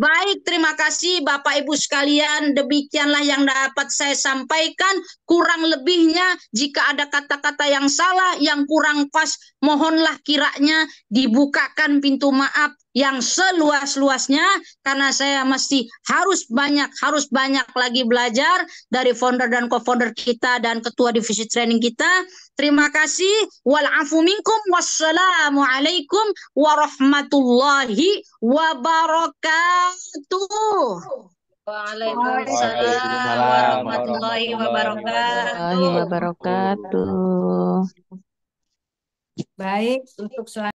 Baik, terima kasih Bapak Ibu sekalian. Demikianlah yang dapat saya sampaikan. Kurang lebihnya jika ada kata-kata yang salah, yang kurang pas, mohonlah kiranya dibukakan pintu maaf yang seluas-luasnya karena saya masih harus banyak lagi belajar dari founder dan co-founder kita dan ketua divisi training kita. Terima kasih. Wal-afu minkum. Wassalamualaikum warahmatullahi wabarakatuh. Waalaikumsalam warahmatullahi wabarakatuh. Baik, untuk selanjutnya